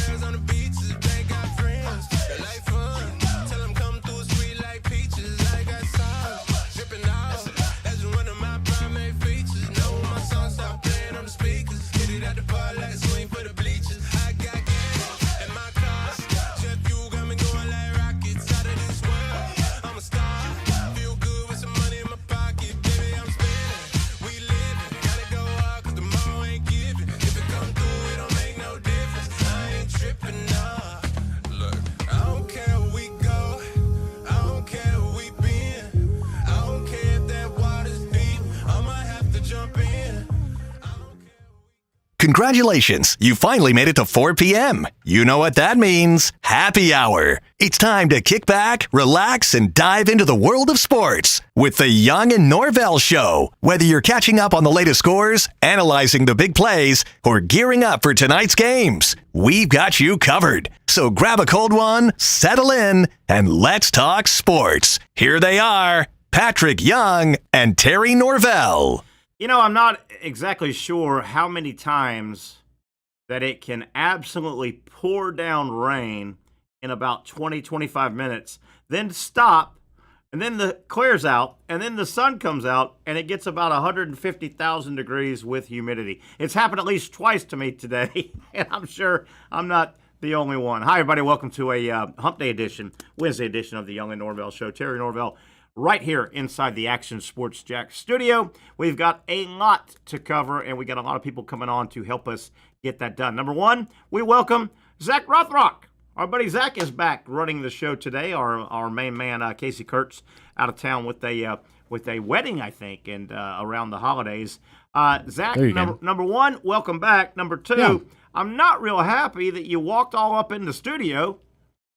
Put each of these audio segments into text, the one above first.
Flags on the beaches, they got friends. They like fun. Tell them come through sweet like peaches. I got sauce dripping out. That's one of my primary features. Know when my song start playing on the speakers. Hit it at the bar like swing for the bleachers. I got gas in my car. Jet fuel got me going like rockets out of this world. I'm a star. Feel good with some money in my pocket. Baby, I'm spinning. We living. Gotta go hard cause tomorrow ain't giving. If it come through, it don't make no difference. I ain't tripping, nah. Look, I don't care where we go. I don't care where we been. I don't care if that water's deep. I might have to jump in. I don't care. Congratulations, you finally made it to 4 p.m. You know what that means. Happy hour. It's time to kick back, relax, and dive into the world of sports with the Young and Norvelle Show. Whether you're catching up on the latest scores, analyzing the big plays, or gearing up for tonight's games, we've got you covered. So grab a cold one, settle in, and let's talk sports. Here they are, Patrick Young and Terry Norvelle. You know, I'm not exactly sure how many times that it can absolutely pour down rain in about 20, 25 minutes, then stop, and then the clears out, and then the sun comes out, and it gets about 150,000 degrees with humidity. It's happened at least twice to me today, and I'm sure I'm not the only one. Hi, everybody. Welcome to a Hump Day edition, Wednesday edition of the Young and Norvelle Show. Terry Norvelle right here inside the Action Sports Jack studio. We've got a lot to cover, and we got a lot of people coming on to help us get that done. Number one, we welcome Zach Rothrock. Our buddy Zach is back running the show today. Our main man, Casey Kurtz, out of town with a wedding, I think, and around the holidays. Zach, number one, welcome back. Number two, I'm not real happy that you walked all up in the studio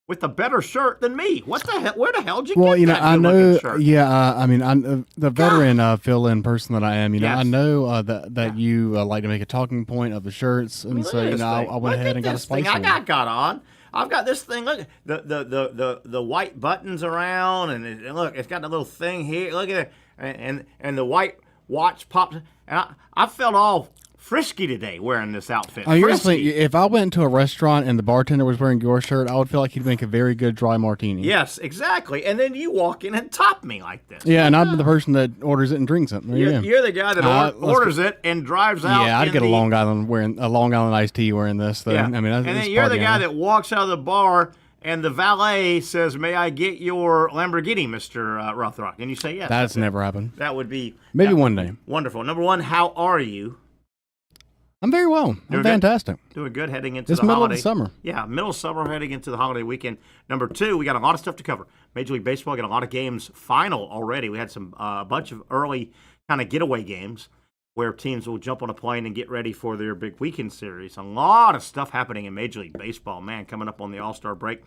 with a better shirt than me. What the hell? Where the hell did you get that I know. shirt? Yeah, I mean, I'm the veteran fill-in person that I am. You know, Yes. I know that you like to make a talking point of the shirts, and so you know, I went ahead and got a spice thing one. I got on. I've got this thing. Look, the white buttons around, and look, it's got the little thing here. Look at it, and the white watch pops. And I felt all frisky today wearing this outfit. Oh, you're Frisky. saying if I went to a restaurant and the bartender was wearing your shirt, I would feel like he'd make a very good dry martini. Yes, exactly. And then you walk in and top me like this. Yeah, and I'm the person that orders it and drinks it. There you go. You're the guy that orders it and drives out. Yeah, I'd get a Long Island iced tea wearing this. Though. Yeah. I mean, and then you're the guy that walks out of the bar and the valet says, "May I get your Lamborghini, Mr. Rothrock?" And you say yes. That's never happened. That would be Maybe one day. Wonderful. Number one, how are you? I'm very well. I'm fantastic. Doing good heading into It's the middle holiday. of the summer. Yeah, middle of summer heading into the holiday weekend. Number two, we got a lot of stuff to cover. Major League Baseball got a lot of games final already. We had a bunch of early kind of getaway games where teams will jump on a plane and get ready for their big weekend series. A lot of stuff happening in Major League Baseball, man, coming up on the All-Star break.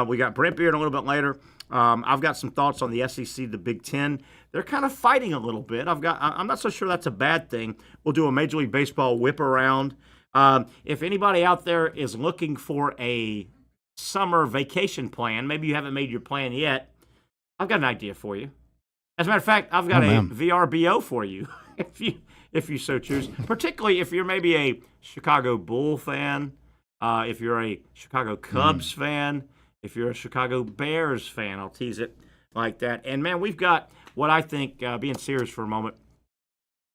We got Brent Beaird a little bit later. I've got some thoughts on the SEC, the Big Ten. They're kind of fighting a little bit. I'm not so sure that's a bad thing. We'll do a Major League Baseball whip around. If anybody out there is looking for a summer vacation plan, maybe you haven't made your plan yet, I've got an idea for you. As a matter of fact, I've got a VRBO for you, if you so choose. Particularly if you're maybe a Chicago Bull fan, if you're a Chicago Cubs fan, if you're a Chicago Bears fan, I'll tease it like that. And man, we've got what I think, being serious for a moment,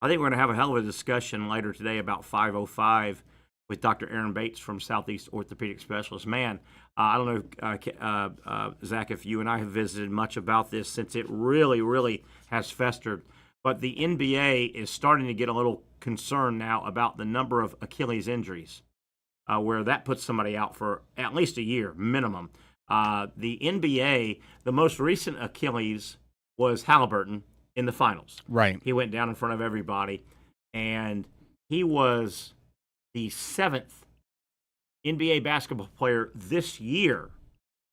I think we're going to have a hell of a discussion later today about 505 with Dr. Aaron Bates from Southeast Orthopedic Specialist. Man, I don't know, Zach, if you and I have visited much about this since it really, really has festered. But the NBA is starting to get a little concerned now about the number of Achilles injuries, where that puts somebody out for at least a year minimum. The NBA, the most recent Achilles was Halliburton in the finals. Right. He went down in front of everybody, and he was the 7th NBA basketball player this year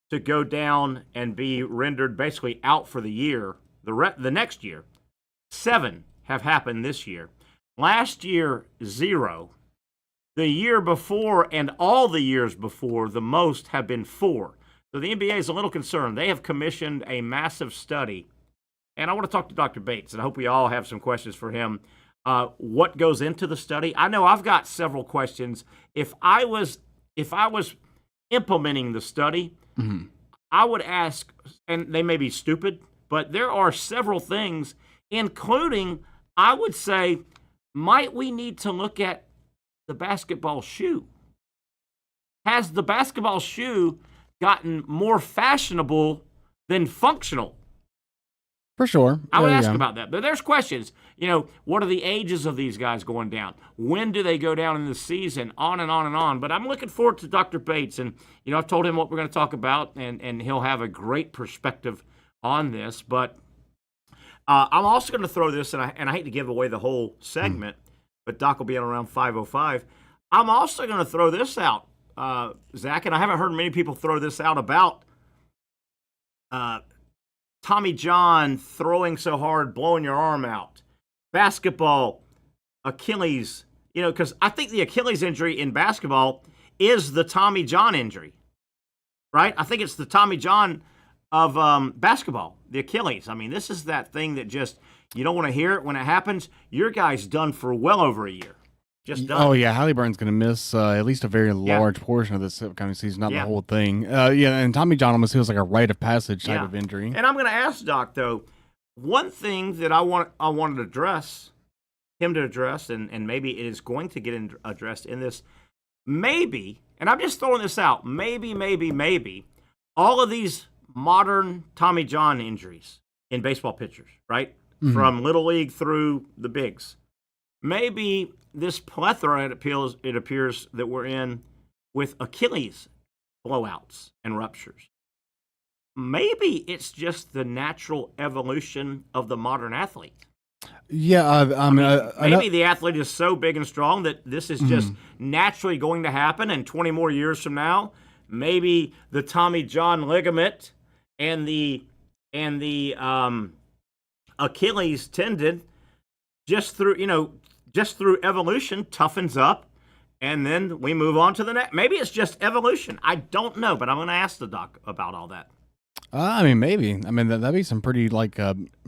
to go down and be rendered basically out for the year, the next year. 7 have happened this year. Last year, 0. The year before and all the years before, the most have been 4. So the NBA is a little concerned. They have commissioned a massive study. And I want to talk to Dr. Bates, and I hope we all have some questions for him. What goes into the study? I know I've got several questions. If I was implementing the study, I would ask, and they may be stupid, but there are several things, including, I would say, might we need to look at the basketball shoe? Has the basketball shoe gotten more fashionable than functional? For sure. I would ask about that. But there's questions. What are the ages of these guys going down? When do they go down in the season? On and on and on. But I'm looking forward to Dr. Bates. And, I've told him what we're going to talk about, and he'll have a great perspective on this. But I'm also going to throw this, and I hate to give away the whole segment, but Doc will be at around 5:05. I'm also going to throw this out, Zach, and I haven't heard many people throw this out about Tommy John throwing so hard, blowing your arm out. Basketball, Achilles, because I think the Achilles injury in basketball is the Tommy John injury, right? I think it's the Tommy John of basketball, the Achilles. I mean, this is that thing that just, you don't want to hear it when it happens. Your guy's done for well over a year. Just done. Oh, yeah. Halliburton's going to miss at least a very large portion of this upcoming season, not the whole thing. And Tommy John almost feels like a rite of passage type of injury. And I'm going to ask Doc, though, one thing that I wanted to address, him to address, and maybe it is going to get addressed in this, maybe, and I'm just throwing this out, maybe, all of these modern Tommy John injuries in baseball pitchers, right? From Little League through the bigs. Maybe this plethora, it appears that we're in with Achilles blowouts and ruptures. Maybe it's just the natural evolution of the modern athlete. Yeah, maybe the athlete is so big and strong that this is just naturally going to happen, and 20 more years from now, maybe the Tommy John ligament and the Achilles tendon just through evolution toughens up, and then we move on to the next. Maybe it's just evolution. I don't know, but I'm going to ask the doc about all that. Maybe. That'd be some pretty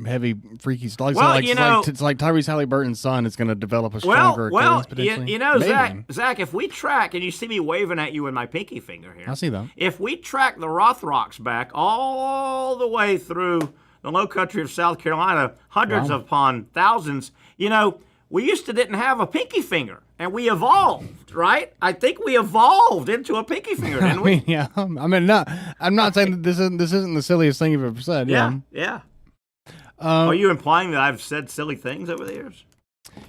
heavy, freaky stuff. It's like Tyrese Halliburton's son is going to develop a stronger Achilles potentially. Zach, if we track, and you see me waving at you with my pinky finger here. I see that. If we track the Rothrocks back all the way through the low country of South Carolina, hundreds upon thousands, we used to didn't have a pinky finger, and we evolved, right? I think we evolved into a pinky finger, didn't we? I'm not saying that this isn't the silliest thing you've ever said. Yeah. Are you implying that I've said silly things over the years?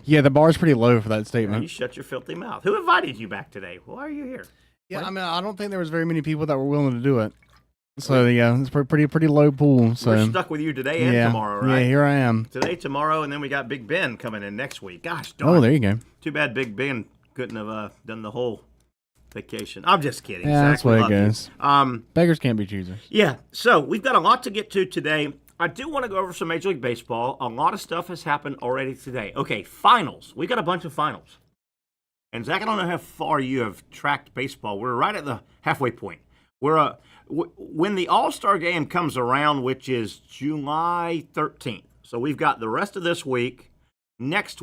Yeah, the bar's pretty low for that statement. You shut your filthy mouth. Who invited you back today? Why are you here? Yeah, I don't think there was very many people that were willing to do it. So it's pretty low pool. So we're stuck with you today and tomorrow, right? Yeah, here I am. Today, tomorrow, and then we got Big Ben coming in next week. Gosh darn. Oh, there you go. Too bad Big Ben couldn't have done the whole vacation. I'm just kidding. Yeah, Zach, that's what it goes. Beggars can't be choosers. Yeah, so we've got a lot to get to today. I do want to go over some Major League Baseball. A lot of stuff has happened already today. Okay, finals. We got a bunch of finals. And Zach, I don't know how far you have tracked baseball. We're right at the halfway point. When the All-Star game comes around, which is July 13th, so we've got the rest of this week. Next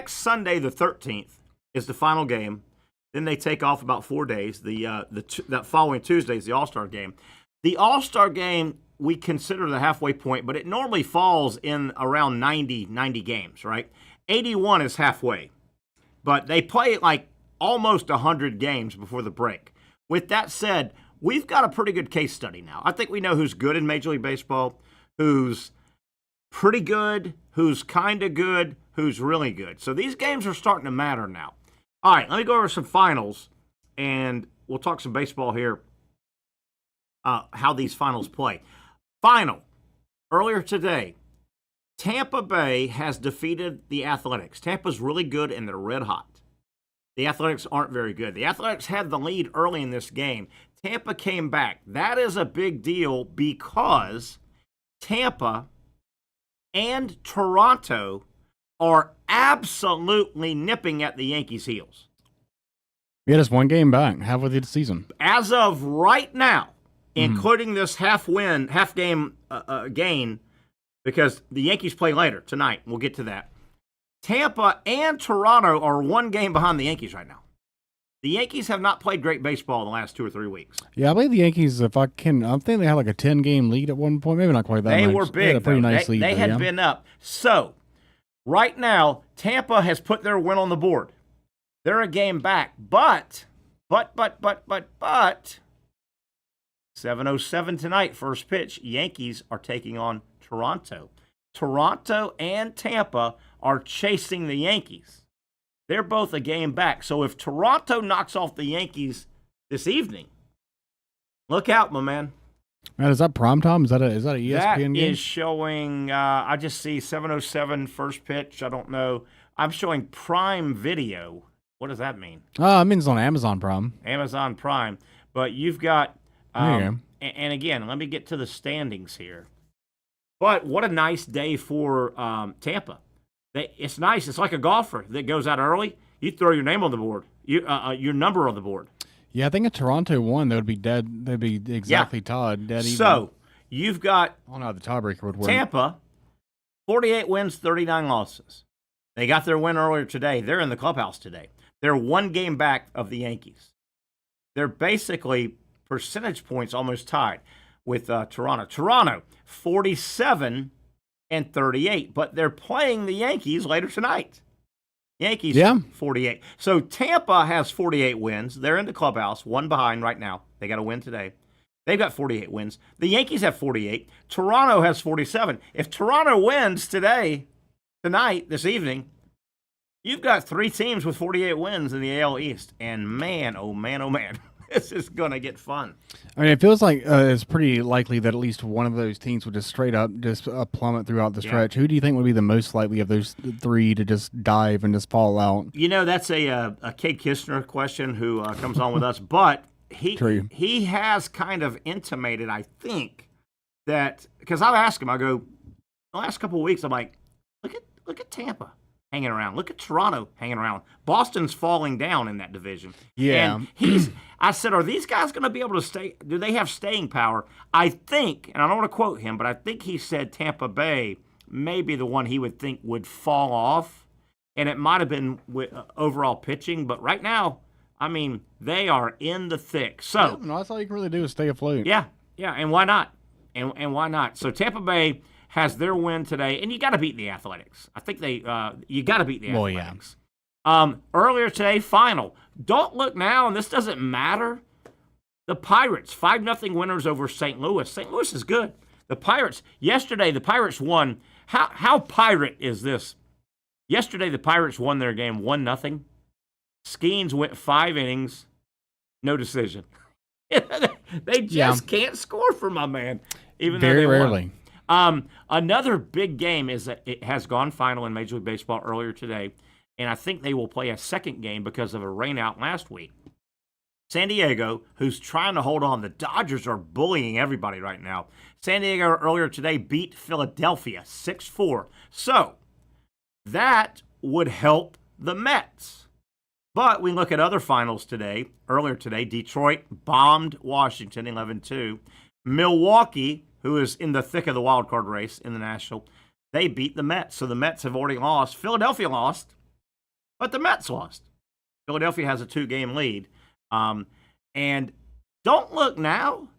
Sunday, the 13th, is the final game. Then they take off about 4 days. That following Tuesday is the All-Star game. The All-Star game we consider the halfway point, but it normally falls in around 90 games, right? 81 is halfway. But they play almost 100 games before the break. With that said, we've got a pretty good case study now. I think we know who's good in Major League Baseball, who's pretty good, who's kind of good, who's really good. So these games are starting to matter now. All right, let me go over some finals, and we'll talk some baseball here, how these finals play. Final, earlier today, Tampa Bay has defeated the Athletics. Tampa's really good, and they're red hot. The Athletics aren't very good. The Athletics had the lead early in this game. Tampa came back. That is a big deal because Tampa and Toronto are absolutely nipping at the Yankees' heels. Yeah, just one game back, halfway through the season. As of right now, including this half game gain, because the Yankees play later tonight. We'll get to that. Tampa and Toronto are one game behind the Yankees right now. The Yankees have not played great baseball in the last 2 or 3 weeks. Yeah, I believe the Yankees, I think they had like a 10-game lead at one point. Maybe not quite that much. They were big. They had a pretty nice lead. They had been up. So, right now, Tampa has put their win on the board. They're a game back. But, 7:07 tonight, first pitch, Yankees are taking on Toronto. Toronto and Tampa are chasing the Yankees. They're both a game back. So if Toronto knocks off the Yankees this evening, look out, my man. Man, is that prime time? Is that a ESPN game? That is showing, I just see 7:07 first pitch. I don't know. I'm showing Prime Video. What does that mean? It means on Amazon Prime. Amazon Prime. But you've got, Yeah. and again, let me get to the standings here. But what a nice day for Tampa. It's nice. It's like a golfer that goes out early. You throw your name on the board, your number on the board. Yeah, I think if Toronto won, they would be dead. They'd be exactly tied, dead even. So you've got I don't know how the tiebreaker would work. Tampa, 48 wins, 39 losses. They got their win earlier today. They're in the clubhouse today. They're one game back of the Yankees. They're basically percentage points almost tied with Toronto. Toronto, 47 and 38, but they're playing the Yankees later tonight. Yankees, 48. So Tampa has 48 wins. They're in the clubhouse, one behind right now. They got a win today. They've got 48 wins. The Yankees have 48. Toronto has 47. If Toronto wins tonight, this evening, you've got 3 teams with 48 wins in the AL East. And man, oh man, this is going to get fun. I mean, it feels like it's pretty likely that at least one of those teams would just straight up plummet throughout the stretch. Who do you think would be the most likely of those 3 to just dive and just fall out? You know, that's a Kate Kistner question who comes on with us, but he has kind of intimated, I think, that because I'll ask him, I go, the last couple of weeks, I'm like, look at Tampa hanging around. Look at Toronto hanging around. Boston's falling down in that division. Yeah. And I said, are these guys going to be able to stay? Do they have staying power? I think, and I don't want to quote him, but I think he said Tampa Bay may be the one he would think would fall off. And it might have been with overall pitching. But right now, I mean, they are in the thick. So that's all you can really do is stay afloat. Yeah. And why not? And why not? So Tampa Bay has their win today, and you got to beat the Athletics. I think you got to beat the Athletics. Earlier today, final. Don't look now, and this doesn't matter. The Pirates, 5-0 winners over St. Louis. St. Louis is good. The Pirates, yesterday, the Pirates won. How pirate is this? Yesterday, the Pirates won their game 1-0. Skeens went 5 innings, no decision. They just can't score for my man, even though they rarely. Won. Another big game is that it has gone final in Major League Baseball earlier today, and I think they will play a second game because of a rainout last week. San Diego, who's trying to hold on. The Dodgers are bullying everybody right now. San Diego earlier today beat Philadelphia 6-4. So that would help the Mets. But we look at other finals today. Earlier today, Detroit bombed Washington 11-2. Milwaukee, who is in the thick of the wild card race in the National, they beat the Mets. So the Mets have already lost. Philadelphia lost, but the Mets lost. Philadelphia has a 2-game lead. And don't look now.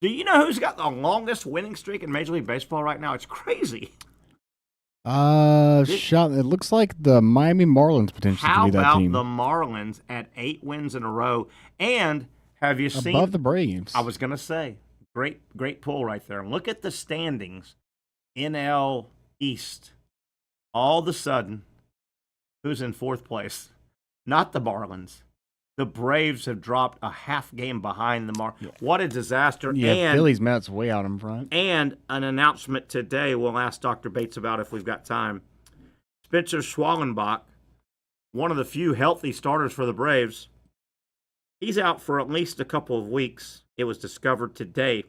Do you know who's got the longest winning streak in Major League Baseball right now? It's crazy. It looks like the Miami Marlins potentially to be that team. How about the Marlins at 8 wins in a row? And have you seen above the Braves? I was going to say, great pull right there. Look at the standings, NL East. All of a sudden, who's in 4th place? Not the Marlins. The Braves have dropped a half game behind the Marlins. Yeah. What a disaster. Yeah, and Phillies Mets way out in front. And an announcement today we'll ask Dr. Bates about if we've got time. Spencer Schwallenbach, one of the few healthy starters for the Braves, he's out for at least a couple of weeks. It was discovered today.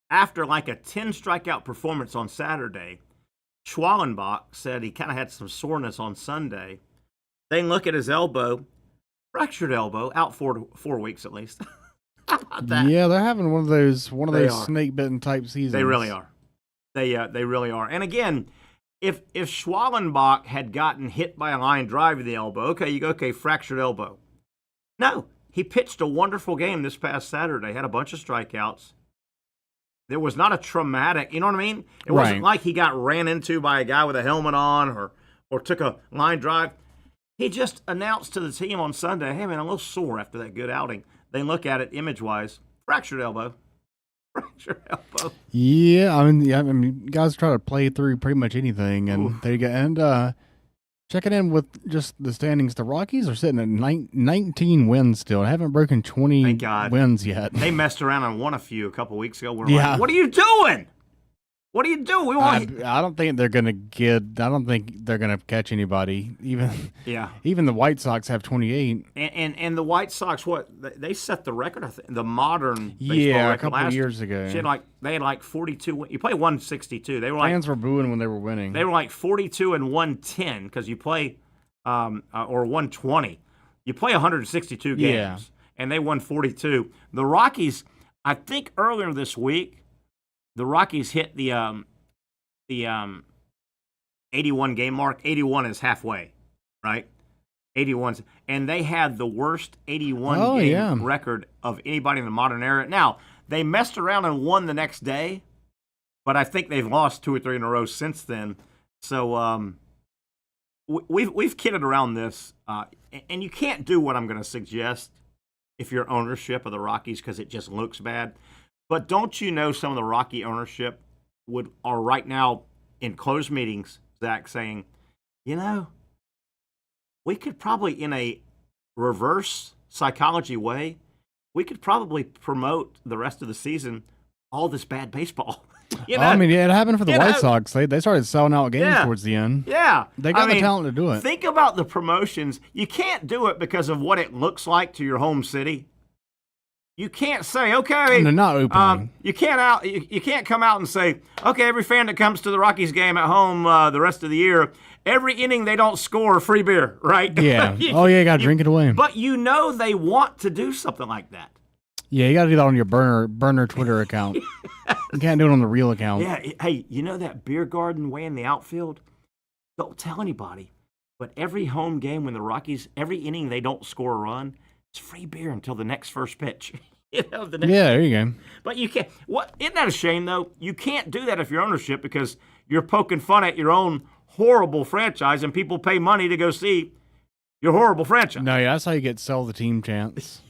After like a 10-strikeout performance on Saturday, Schwallenbach said he kind of had some soreness on Sunday. They look at his elbow. Fractured elbow, out 4 weeks at least. How about that? Yeah, they're having one of those snake bitten type seasons. They really are. They really are. And again, if Schwallenbach had gotten hit by a line drive to the elbow, okay, you go, fractured elbow. No, he pitched a wonderful game this past Saturday. Had a bunch of strikeouts. There was not a traumatic, you know what I mean? It wasn't like he got ran into by a guy with a helmet on or took a line drive. He just announced to the team on Sunday, hey, man, I'm a little sore after that good outing. They look at it image-wise, fractured elbow. Fractured elbow. Yeah, I mean, guys try to play through pretty much anything, and there you go. And checking in with just the standings, the Rockies are sitting at 19 wins still. They haven't broken 20 wins yet. They messed around and won a couple weeks ago. We're like, what are you doing? What do you do? I don't think they're gonna catch anybody. Even the White Sox have 28. And the White Sox, they set the record? The modern baseball record a couple of years ago. They had like 42. You play 162. Fans were booing when they were winning. They were like 42 and 110 because you play or 120. You play 162 games, and they won 42. The Rockies, I think earlier this week. The Rockies hit the 81 game mark. 81 is halfway, right? 81, and they had the worst 81 game record of anybody in the modern era. Now they messed around and won the next day, but I think they've lost 2 or 3 in a row since then. So we've kidded around this, and you can't do what I'm going to suggest if you're ownership of the Rockies because it just looks bad. But don't you know some of the Rocky ownership are right now in closed meetings, Zach, saying, we could probably, in a reverse psychology way, we could probably promote the rest of the season all this bad baseball. I mean, it happened for the White Sox. They started selling out games towards the end. Yeah. They got the talent to do it. Think about the promotions. You can't do it because of what it looks like to your home city. You can't say, okay, and they're not opening. You can't come out and say, okay, every fan that comes to the Rockies game at home the rest of the year, every inning they don't score free beer, right? Yeah. You got to drink it away. But they want to do something like that. Yeah, you got to do that on your burner Twitter account. You can't do it on the real account. Yeah. Hey, that beer garden way in the outfield? Don't tell anybody. But every home game when the Rockies, every inning they don't score a run, it's free beer until the next first pitch. There you go. But you can't. Isn't that a shame, though? You can't do that if you're ownership because you're poking fun at your own horrible franchise and people pay money to go see your horrible franchise. No, that's how you get sell the team chance.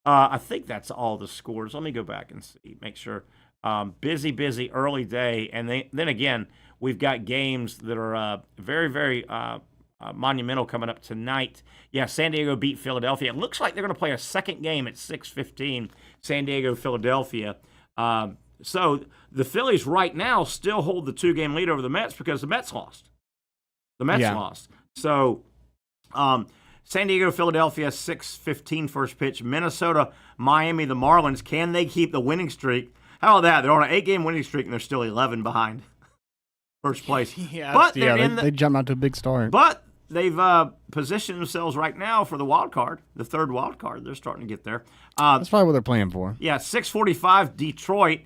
I think that's all the scores. Let me go back and see, make sure. Busy early day. And then again, we've got games that are very, very monumental coming up tonight. Yeah, San Diego beat Philadelphia. It looks like they're going to play a second game at 6:15, San Diego, Philadelphia. So the Phillies right now still hold the 2-game lead over the Mets because the Mets lost. Lost. So San Diego, Philadelphia, 6:15 first pitch. Minnesota, Miami, the Marlins. Can they keep the winning streak? How about that? They're on an 8-game winning streak, and they're still 11 behind first place. They jumped out to a big start. But they've positioned themselves right now for the wild card, the third wild card. They're starting to get there. That's probably what they're playing for. Yeah, 6:45, Detroit,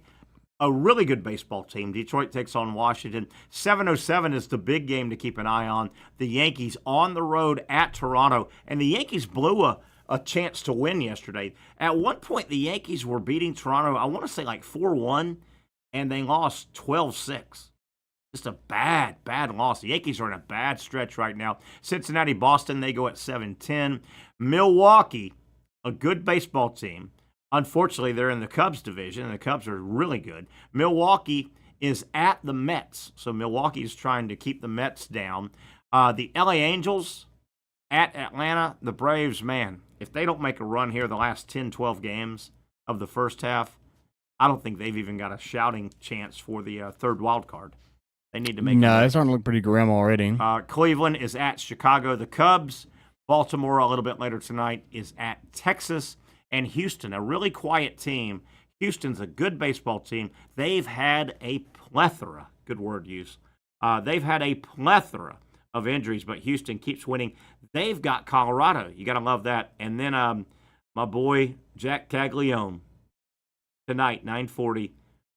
a really good baseball team. Detroit takes on Washington. 7:07 is the big game to keep an eye on. The Yankees on the road at Toronto. And the Yankees blew a chance to win yesterday. At one point, the Yankees were beating Toronto, I want to say like 4-1, and they lost 12-6. Just a bad loss. The Yankees are in a bad stretch right now. Cincinnati, Boston, they go at 7-10. Milwaukee, a good baseball team. Unfortunately, they're in the Cubs division, and the Cubs are really good. Milwaukee is at the Mets, so Milwaukee is trying to keep the Mets down. The LA Angels at Atlanta. The Braves, man, if they don't make a run here the last 10, 12 games of the first half, I don't think they've even got a shouting chance for the third wild card. They need to make No, it's starting to look pretty grim already. Cleveland is at Chicago. The Cubs. Baltimore, a little bit later tonight, is at Texas. And Houston, a really quiet team. Houston's a good baseball team. They've had a plethora, good word use. They've had a plethora of injuries, but Houston keeps winning. They've got Colorado. You got to love that. And then my boy Jack Caglione tonight, 9:40,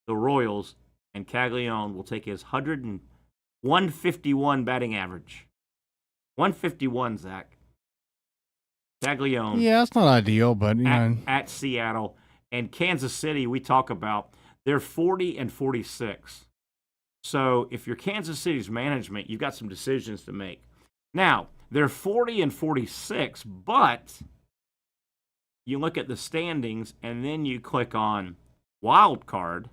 the Royals, and Caglione will take his 151 batting average. 151, Zach. Caglione Yeah, it's not ideal, but at Seattle, and Kansas City. We talk about they're 40 and 46. So if you're Kansas City's management, you've got some decisions to make. Now they're 40 and 46, but you look at the standings and then you click on wild card.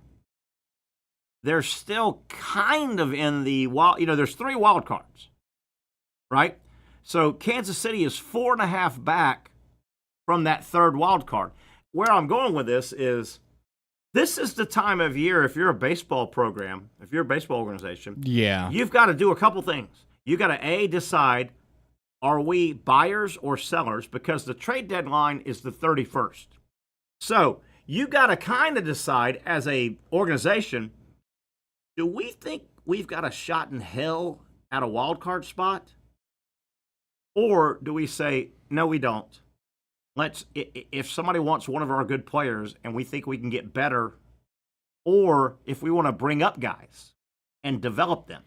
They're still kind of in the wild. There's 3 wild cards, right? So Kansas City is 4.5 back from that 3rd wild card. Where I'm going with this is the time of year, if you're a baseball program, if you're a baseball organization, you've got to do a couple things. You've got to, decide, are we buyers or sellers? Because the trade deadline is the 31st. So you got to kind of decide as a organization, do we think we've got a shot in hell at a wild card spot? Or do we say, no, we don't? If somebody wants one of our good players and we think we can get better, or if we want to bring up guys and develop them,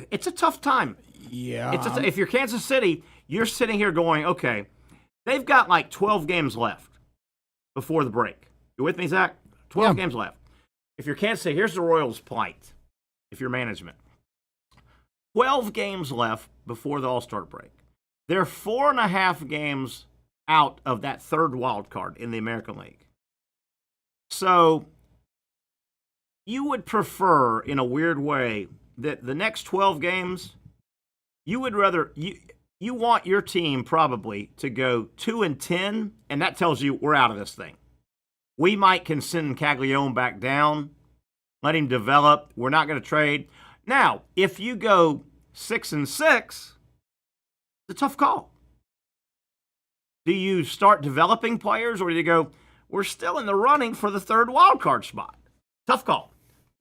it's a tough time. Yeah. If you're Kansas City, you're sitting here going, okay, they've got like 12 games left before the break. You with me, Zach? 12 games left. If you're Kansas City, here's the Royals' plight, if you're management. 12 games left before the All-Star break. They're 4.5 games out of that 3rd wild card in the American League. So you would prefer, in a weird way, that the next 12 games, you would rather you want your team probably to go 2-10, and that tells you we're out of this thing. We might can send Caglione back down, let him develop. We're not going to trade. Now, if you go 6-6, it's a tough call. Do you start developing players, or do you go, we're still in the running for the 3rd wild card spot? Tough call.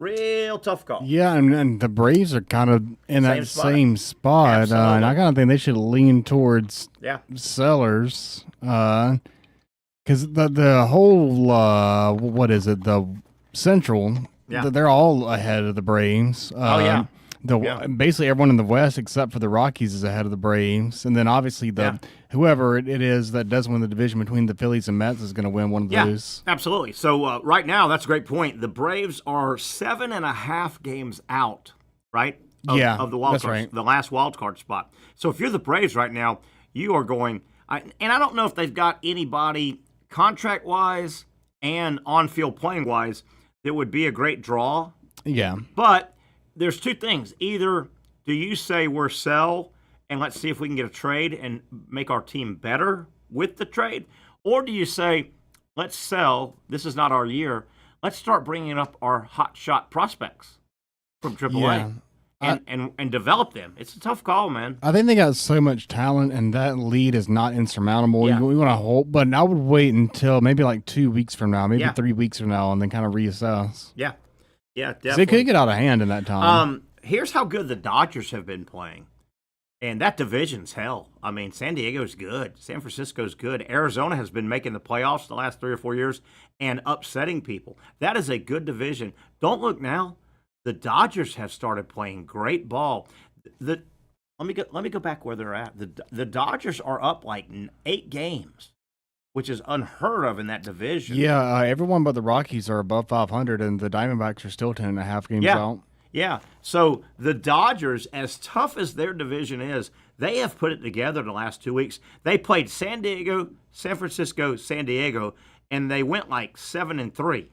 Real tough call. Yeah, and the Braves are kind of in that same spot. And I kind of think they should lean towards sellers. Because the whole, what is it, the Central, they're all ahead of the Braves. Basically everyone in the West except for the Rockies is ahead of the Braves. And then obviously whoever it is that does win the division between the Phillies and Mets is going to win one of those. Absolutely. So right now, that's a great point. The Braves are 7.5 games out, right? Of the wild card, right. The last wild card spot. So if you're the Braves right now, you are going, and I don't know if they've got anybody contract-wise and on-field playing-wise that would be a great draw. Yeah. But there's 2 things. Either do you say we're sell and let's see if we can get a trade and make our team better with the trade, or do you say let's sell, this is not our year, let's start bringing up our hot shot prospects from AAA and develop them? It's a tough call, man. I think they got so much talent, and that lead is not insurmountable. Yeah. We want to hold, but I would wait until maybe like 2 weeks from now, maybe 3 weeks from now, and then kind of reassess. Yeah. Yeah, definitely. They could get out of hand in that time. Here's how good the Dodgers have been playing. And that division's hell. I mean, San Diego's good. San Francisco's good. Arizona has been making the playoffs the last 3 or 4 years and upsetting people. That is a good division. Don't look now. The Dodgers have started playing great ball. Let me go back where they're at. The Dodgers are up like 8 games, which is unheard of in that division. Yeah, everyone but the Rockies are above 500, and the Diamondbacks are still 10.5 games out. Yeah, so the Dodgers, as tough as their division is, they have put it together the last 2 weeks. They played San Diego, San Francisco, San Diego, and they went like 7-3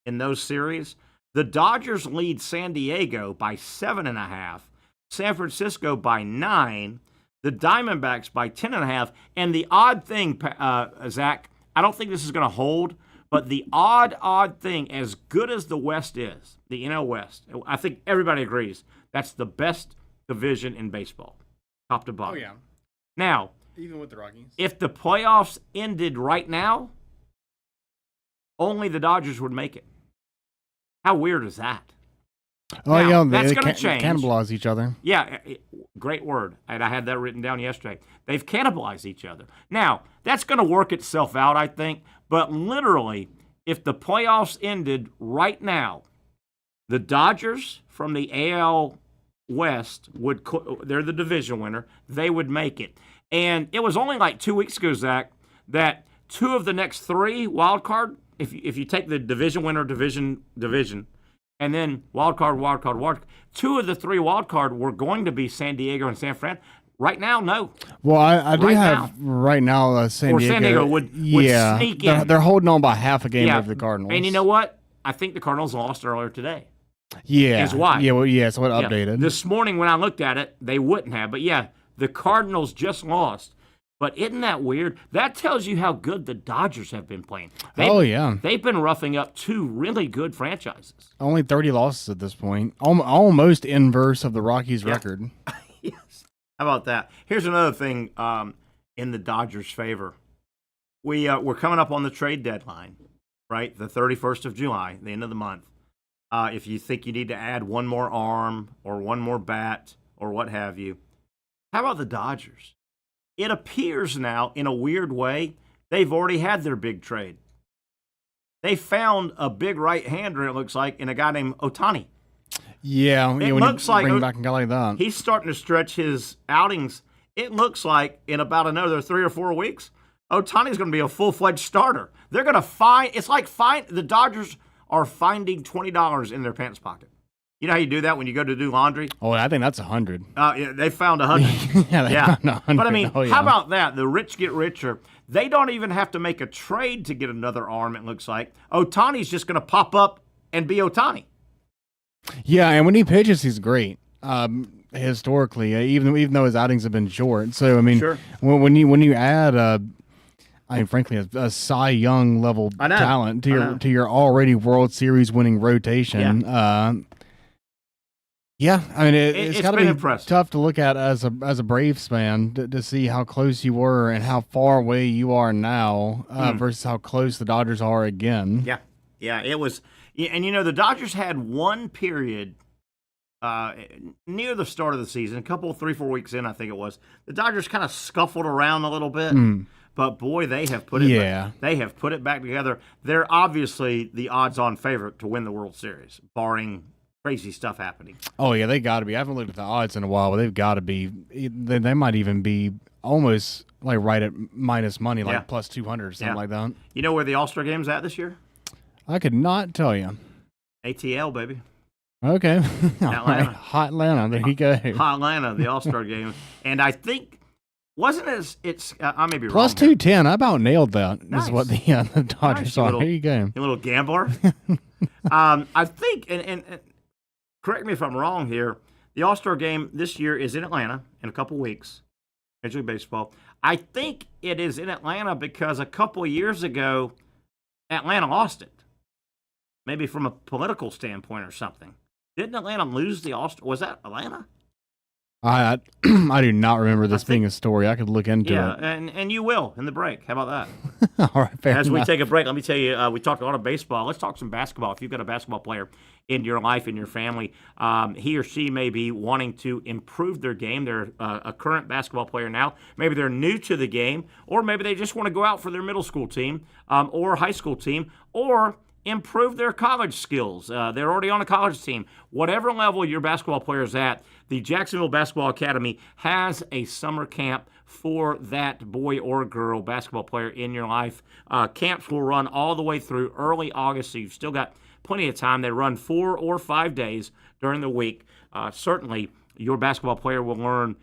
in those series. The Dodgers lead San Diego by 7.5, San Francisco by 9, the Diamondbacks by 10.5, and the odd thing, Zach, I don't think this is going to hold, but the odd thing, as good as the West is, the NL West, I think everybody agrees, that's the best division in baseball, top to bottom. Oh, yeah. Now, even with the Rockies, if the playoffs ended right now, only the Dodgers would make it. How weird is that? Oh, now, yeah, that's they going to change. Cannibalize each other. Yeah, great word. And I had that written down yesterday. They've cannibalized each other. Now, that's going to work itself out, I think. But literally, if the playoffs ended right now, the Dodgers from the AL West they're the division winner. They would make it. And it was only like 2 weeks ago, Zach, that 2 of the next 3 wild card, if you take the division winner, division, and then wild card, 2 of the 3 wild card were going to be San Diego and San Fran. Right now, no. Well, I do Right have right now San Diego. San Diego would sneak in. They're holding on by half a game over the Cardinals. And you know what? I think the Cardinals lost earlier today. Yeah. Is why. Yeah, so it updated. This morning when I looked at it, they wouldn't have. But, yeah, the Cardinals just lost. But isn't that weird? That tells you how good the Dodgers have been playing. They've been roughing up 2 really good franchises. Only 30 losses at this point. Almost inverse of the Rockies' record. Yes. How about that? Here's another thing in the Dodgers' favor. We're coming up on the trade deadline, right? The 31st of July, the end of the month. If you think you need to add one more arm or one more bat or what have you, how about the Dodgers? It appears now, in a weird way, they've already had their big trade. They found a big right-hander, it looks like, in a guy named Ohtani. Yeah, it looks like bring back a guy like that. He's starting to stretch his outings. It looks like in about another 3 or 4 weeks, Ohtani's going to be a full-fledged starter. They're going to the Dodgers are finding $20 in their pants pocket. You know how you do that when you go to do laundry? Oh, I think that's 100. Yeah, they found 100. yeah, found 100. But I mean, how about that? The rich get richer. They don't even have to make a trade to get another arm, it looks like. Ohtani's just going to pop up and be Ohtani. Yeah, and when he pitches, he's great. Historically, even though his outings have been short. So I mean, sure. when you add, frankly, a Cy Young level talent to your already World Series winning rotation. Yeah, I mean it's got to be impressive. Tough to look at as a Braves fan to see how close you were and how far away you are now versus how close the Dodgers are again. Yeah, it was. And, the Dodgers had one period near the start of the season, 3-4 weeks in, I think it was. The Dodgers kind of scuffled around a little bit, but boy, they have put it back. They have put it back together. They're obviously the odds-on favorite to win the World Series, barring crazy stuff happening. Oh, yeah, they got to be. I haven't looked at the odds in a while, but they've got to be. They might even be almost like right at minus money, like plus 200 or something like that. You know where the All-Star Game's at this year? I could not tell you. ATL, baby. Okay. Atlanta. Right. Hot Atlanta. There you go. Hot Atlanta, the All-Star Game. And I think, I may be wrong. Plus 210. I about nailed that. Nice. Is what the Dodgers are. Here you go. You little gambler. I think, and correct me if I'm wrong here, the All-Star Game this year is in Atlanta in a couple weeks, Major League Baseball. I think it is in Atlanta because a couple years ago, Atlanta lost it. Maybe from a political standpoint or something. Didn't Atlanta lose the All-Star? Was that Atlanta? I do not remember this being a story. I could look into it. Yeah, and you will in the break. How about that? All right, fair As enough. we take a break, let me tell you, we talked a lot of baseball. Let's talk some basketball. If you've got a basketball player in your life, in your family, he or she may be wanting to improve their game. They're a current basketball player now. Maybe they're new to the game, or maybe they just want to go out for their middle school team or high school team, or improve their college skills. They're already on a college team. Whatever level your basketball player is at, the Jacksonville Basketball Academy has a summer camp for that boy or girl basketball player in your life. Camps will run all the way through early August, so you've still got plenty of time. They run 4 or 5 days during the week. Certainly, your basketball player will learn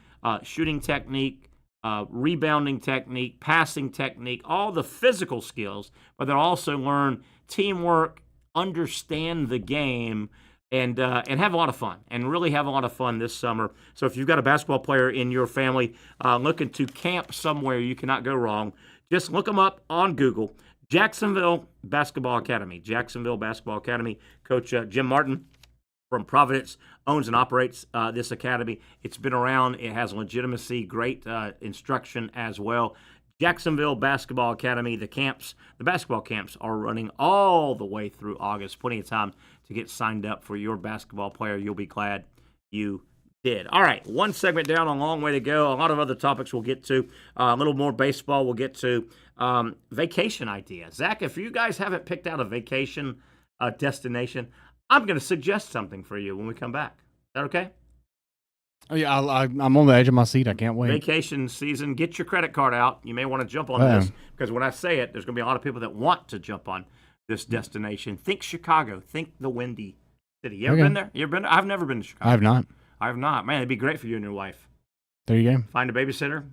shooting technique, rebounding technique, passing technique, all the physical skills, but they'll also learn teamwork, understand the game, and have a lot of fun, and really have a lot of fun this summer. So if you've got a basketball player in your family looking to camp somewhere, you cannot go wrong. Just look them up on Google. Jacksonville Basketball Academy. Jacksonville Basketball Academy. Coach Jim Martin from Providence owns and operates this academy. It's been around. It has legitimacy, great instruction as well. Jacksonville Basketball Academy, the basketball camps are running all the way through August. Plenty of time to get signed up for your basketball player. You'll be glad you did. All right, one segment down, a long way to go. A lot of other topics we'll get to. A little more baseball we'll get to. Vacation ideas. Zach, if you guys haven't picked out a vacation destination, I'm going to suggest something for you when we come back. Is that okay? Oh, yeah, I'm on the edge of my seat. I can't wait. Vacation season. Get your credit card out. You may want to jump on this because when I say it, there's going to be a lot of people that want to jump on this destination. Think Chicago. Think the Windy City. You ever been there? You ever been there? I've never been to Chicago. I have not. I have not. Man, it'd be great for you and your wife. There you go. Find a babysitter.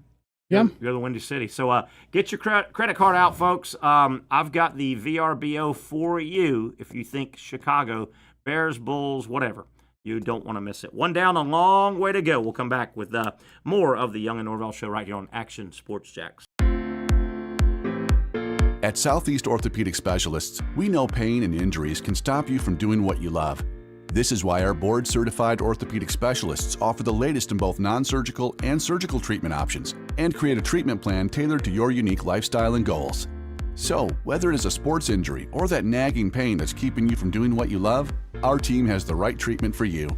Yeah. Go to the Windy City. So get your credit card out, folks. I've got the VRBO for you if you think Chicago, Bears, Bulls, whatever. You don't want to miss it. One down, a long way to go. We'll come back with more of the Young and Norvelle Show right here on Action Sports Jacks. At Southeast Orthopedic Specialists, we know pain and injuries can stop you from doing what you love. This is why our board-certified orthopedic specialists offer the latest in both non-surgical and surgical treatment options and create a treatment plan tailored to your unique lifestyle and goals. So, whether it is a sports injury or that nagging pain that's keeping you from doing what you love, our team has the right treatment for you.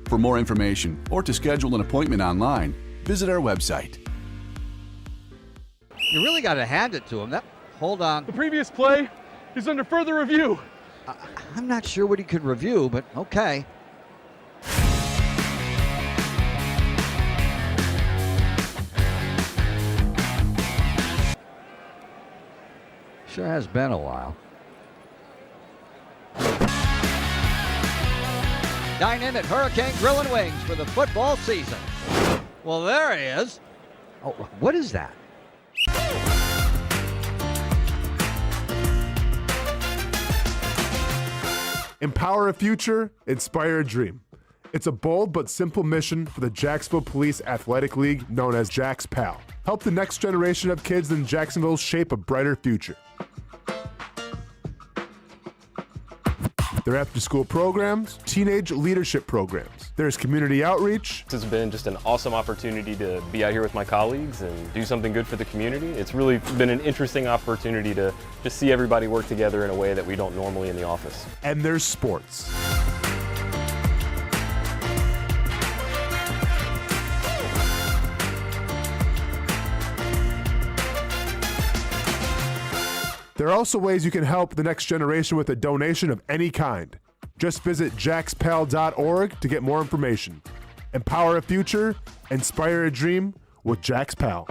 For more information or to schedule an appointment online, visit our website. You really got to hand it to him. Hold on. The previous play is under further review. I'm not sure what he could review, but okay. Sure has been a while. Dynamic Hurricane Grill and Wings for the football season. Well, there he is. Oh, what is that? Empower a future, inspire a dream. It's a bold but simple mission for the Jacksonville Police Athletic League known as Jax PAL. Help the next generation of kids in Jacksonville shape a brighter future. Their after-school programs, teenage leadership programs. There's community outreach. This has been just an awesome opportunity to be out here with my colleagues and do something good for the community. It's really been an interesting opportunity to just see everybody work together in a way that we don't normally in the office. And there's sports. There are also ways you can help the next generation with a donation of any kind. Just visit jaxpal.org to get more information. Empower a future, inspire a dream with Jax PAL.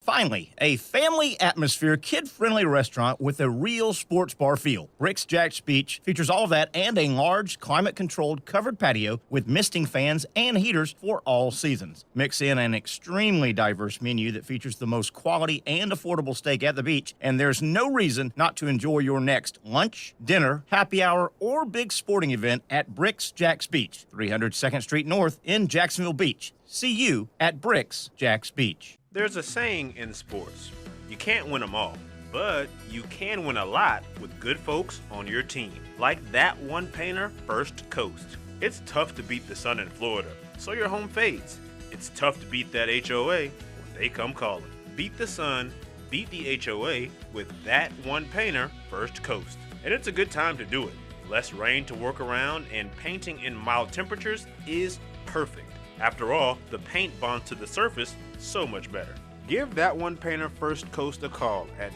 Finally, a family atmosphere, kid-friendly restaurant with a real sports bar feel. Bricks Jack's Beach features all of that and a large, climate-controlled covered patio with misting fans and heaters for all seasons. Mix in an extremely diverse menu that features the most quality and affordable steak at the beach, and there's no reason not to enjoy your next lunch, dinner, happy hour, or big sporting event at Bricks Jack's Beach, 300 2nd Street North in Jacksonville Beach. See you at Bricks Jack's Beach. There's a saying in sports, you can't win them all, but you can win a lot with good folks on your team. Like that one painter, First Coast. It's tough to beat the sun in Florida, so your home fades. It's tough to beat that HOA when they come calling. Beat the sun, beat the HOA with that one painter, First Coast. And it's a good time to do it. Less rain to work around and painting in mild temperatures is perfect. After all, the paint bonds to the surface so much better. Give that one painter First Coast a call at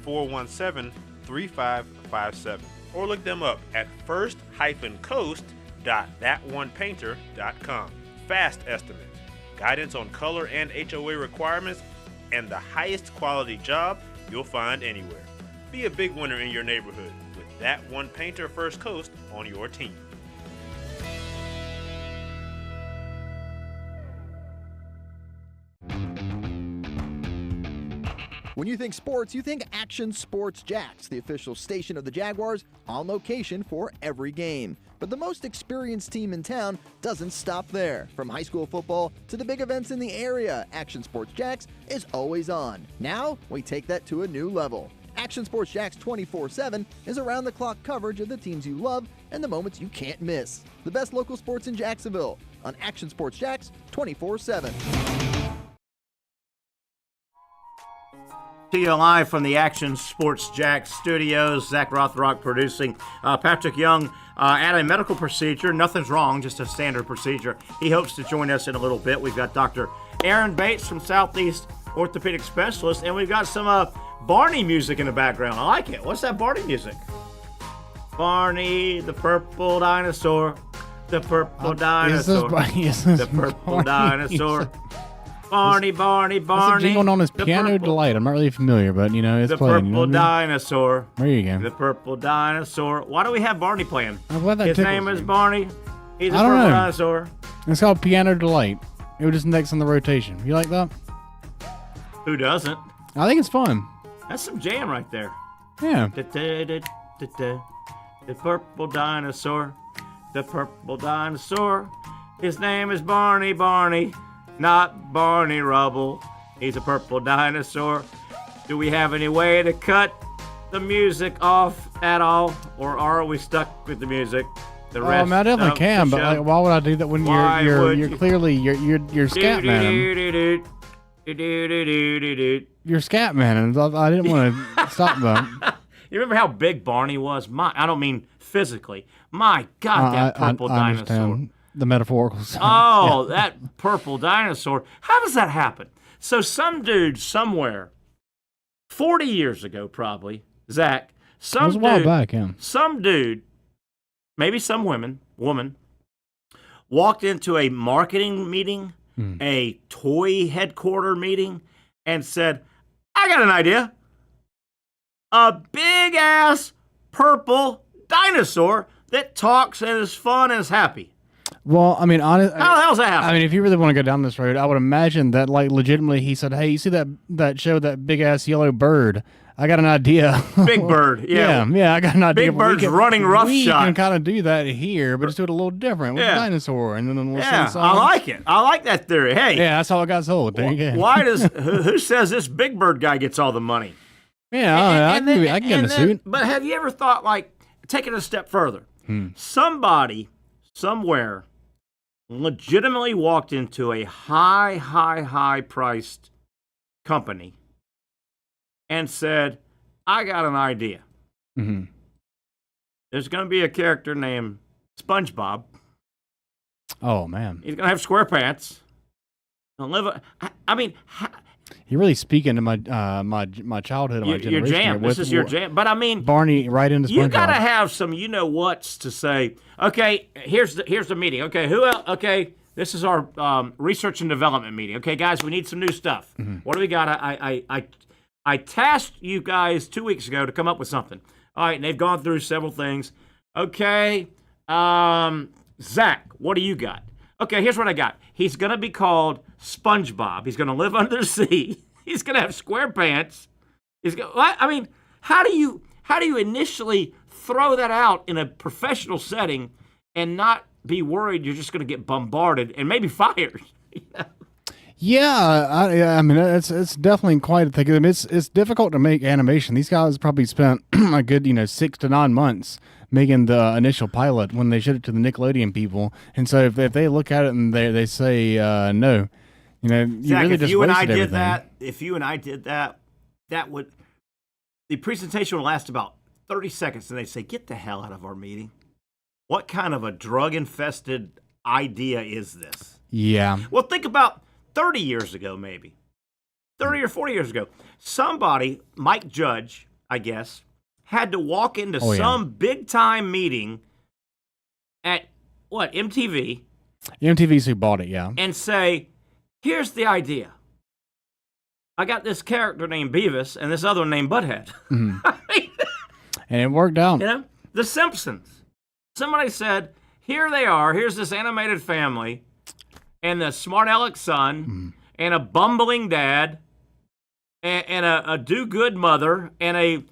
904-417-3557 or look them up at first-coast.thatonepainter.com. Fast estimate, guidance on color and HOA requirements, and the highest quality job you'll find anywhere. Be a big winner in your neighborhood with that one painter First Coast on your team. When you think sports, you think Action Sports Jacks, the official station of the Jaguars, on location for every game. But the most experienced team in town doesn't stop there. From high school football to the big events in the area, Action Sports Jacks is always on. Now, we take that to a new level. Action Sports Jacks 24/7 is around-the-clock coverage of the teams you love and the moments you can't miss. The best local sports in Jacksonville on Action Sports Jacks 24/7. To you live from the Action Sports Jack studios. Zach Rothrock producing. Patrick Young at a medical procedure. Nothing's wrong, just a standard procedure. He hopes to join us in a little bit. We've got Dr. Aaron Bates from Southeast Orthopedic Specialist, and we've got some Barney music in the background. I like it. What's that Barney music? Barney, the purple dinosaur. The purple Is dinosaur. The purple dinosaur. Barney. It's a jingle known as Piano Delight. I'm not really familiar, but it's The playing. purple dinosaur. There you go. The purple dinosaur. Why do we have Barney playing? I'm glad that His tickles name is you. Barney. He's a I don't purple know. dinosaur. It's called Piano Delight. It was just next on the rotation. You like that? Who doesn't? I think it's fun. That's some jam right there. Yeah. The purple dinosaur. The purple dinosaur. His name is Barney, not Barney Rubble. He's a purple dinosaur. Do we have any way to cut the music off at all, or are we stuck with the music? The rest I mean, I definitely of can, the but show? like, why would I do that when Why you're would you? clearly you're scat man? You're scat man, and I didn't want to stop that. You remember how big Barney was? I don't mean physically. My God, that purple I dinosaur. understand the metaphorical side. Oh, that purple dinosaur. How does that happen? So some dude somewhere, 40 years ago probably, Zach, It was a while back, yeah. some dude, maybe some woman, walked into a marketing meeting, a toy headquarter meeting, and said, I got an idea. A big-ass purple dinosaur that talks and is fun and is happy. Well, I mean, honestly, How the hell's that happen? I mean, if you really want to go down this road, I would imagine that, like, legitimately, he said, "Hey, you see that show, that big ass yellow bird? I got an idea." Big Bird, yeah. yeah, I got an idea. Big Bird's running roughshod. We can kind of do that here, but just do it a little different with Yeah. a dinosaur, and then we'll Yeah, sing I songs. like it. I like that theory. Hey, Yeah, that's how it got sold. There you go. why does who says this Big Bird guy gets all the money? Yeah, I can get in and a then- suit. But have you ever thought, like, take it a step further? Somebody somewhere legitimately walked into a high priced company and said, I got an idea. Mm-hmm. There's going to be a character named SpongeBob. Oh man, He's going to have square pants. He'll live. I mean, you're really speaking to my my childhood and my your generation. jam. here This with is your jam. But I mean, Barney right into SpongeBob. you got to have some you-know-whats to say, okay, here's the meeting. Okay, who else? Okay, this is our research and development meeting. Okay, guys, we need some new stuff. What do we got? I tasked you guys 2 weeks ago to come up with something. All right, and they've gone through several things. Okay, Zach, what do you got? Okay, here's what I got. He's going to be called SpongeBob. He's going to live under the sea. He's going to have square pants. I mean, how do you initially throw that out in a professional setting and not be worried you're just going to get bombarded and maybe fired? Yeah, I mean, it's definitely quite a thing. I mean, it's difficult to make animation. These guys probably spent a good 6 to 9 months making the initial pilot when they showed it to the Nickelodeon people. And so if they look at it and they say no, you Zach, really if just you and I wasted did everything. that, the presentation would last about 30 seconds, and they'd say, "Get the hell out of our meeting. What kind of a drug-infested idea is this?" Yeah. Well, think about 30 years ago, maybe 30 or 40 years ago. Somebody, Mike Judge, I guess, had to walk into some big-time meeting at MTV, MTV's who bought it, yeah. and say, here's the idea. I got this character named Beavis and this other one named Butthead. And it worked out. The Simpsons. Somebody said, here they are. Here's this animated family and the smart aleck son and a bumbling dad and a do-good mother and a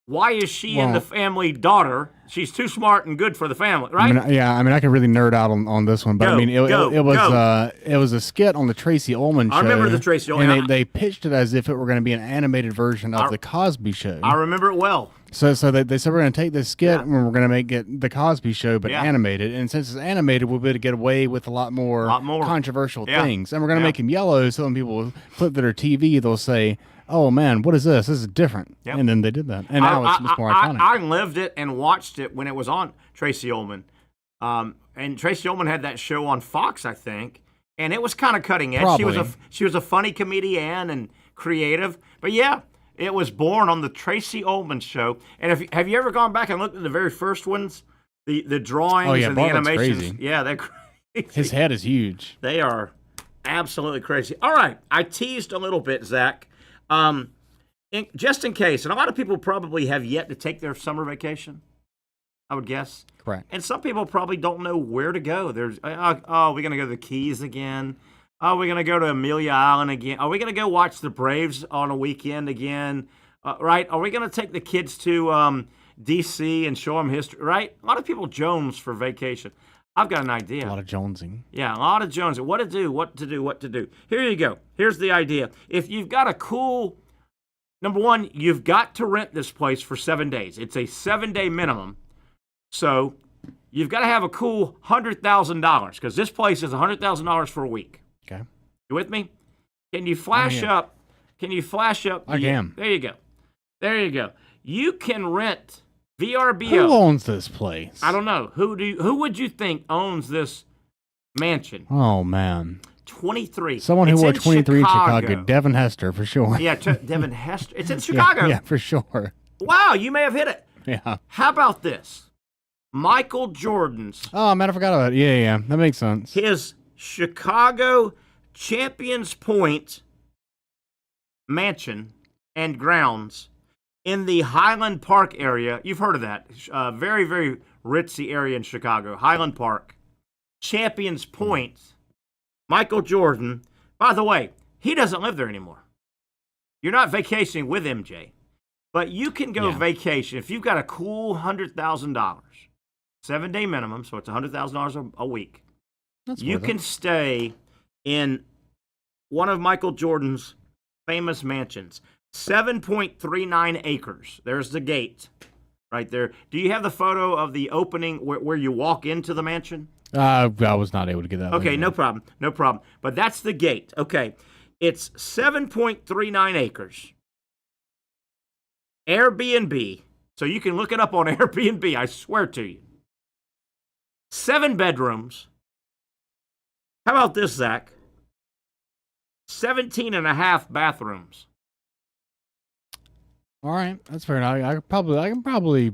why is she in the family daughter? She's too smart and good for the family, right? I mean, I could really nerd out on this one, but I mean, it was a skit on the Tracy Ullman show. I remember the Tracy Ullman. And they pitched it as if it were going to be an animated version of the Cosby Show. I remember it well. So they said we're going to take this skit and we're going to make it the Cosby Show, but animated. And since it's animated, we'll be able to get away with a lot more controversial things. And we're going to make him yellow, so when people flip their TV, they'll say, "Oh man, what is this? This is different." Yep. And then they did that, and now it's more iconic. I lived it and watched it when it was on Tracy Ullman, and Tracy Ullman had that show on Fox, I think, and it was kind of cutting edge. Probably. She was a funny comedian and creative, but yeah, it was born on the Tracy Ullman show. And have you ever gone back and looked at the very first ones The drawings and the Bartlett's animations. crazy. Yeah, they're crazy. His head is huge. They are absolutely crazy. All right, I teased a little bit, Zach. Just in case, and a lot of people probably have yet to take their summer vacation, I would guess. Correct. And some people probably don't know where to go. There's, we're going to go to the Keys again. Oh, we're going to go to Amelia Island again. Are we going to go watch the Braves on a weekend again? Right? Are we going to take the kids to D.C. and show them history? Right? A lot of people Jones for vacation. I've got an idea. A lot of jonesing. Yeah, a lot of jonesing. What to do. Here you go. Here's the idea. If you've got a cool, number one, you've got to rent this place for 7 days. It's a 7-day minimum. So you've got to have a cool $100,000 because this place is $100,000 for a week. Okay. You with me? Can you flash up? I can. There you go. You can rent VRBO. Who owns this place? I don't know. Who would you think owns this mansion? Oh, man. 23. Someone who It's wore in 23 in Chicago. Devin Hester, for sure. Yeah, Devin Hester. It's in Chicago. Yeah, for sure. Wow, you may have hit it. Yeah. How about this? Michael Jordan's. Oh, man, I forgot about it. Yeah. That makes sense. His Chicago Champions Point mansion and grounds in the Highland Park area. You've heard of that. Very, very ritzy area in Chicago. Highland Park. Champions Point. Michael Jordan. By the way, he doesn't live there anymore. You're not vacationing with MJ. But you can go vacation if you've got a cool $100,000. 7-day minimum, so it's $100,000 a week. You can stay in one of Michael Jordan's famous mansions. 7.39 acres. There's the gate right there. Do you have the photo of the opening where you walk into the mansion? I was not able to get that. Okay, no problem. But that's the gate. Okay, it's 7.39 acres. Airbnb. So you can look it up on Airbnb, I swear to you. 7 bedrooms. How about this, Zach? 17 and a half bathrooms. All right, that's fair enough. I can probably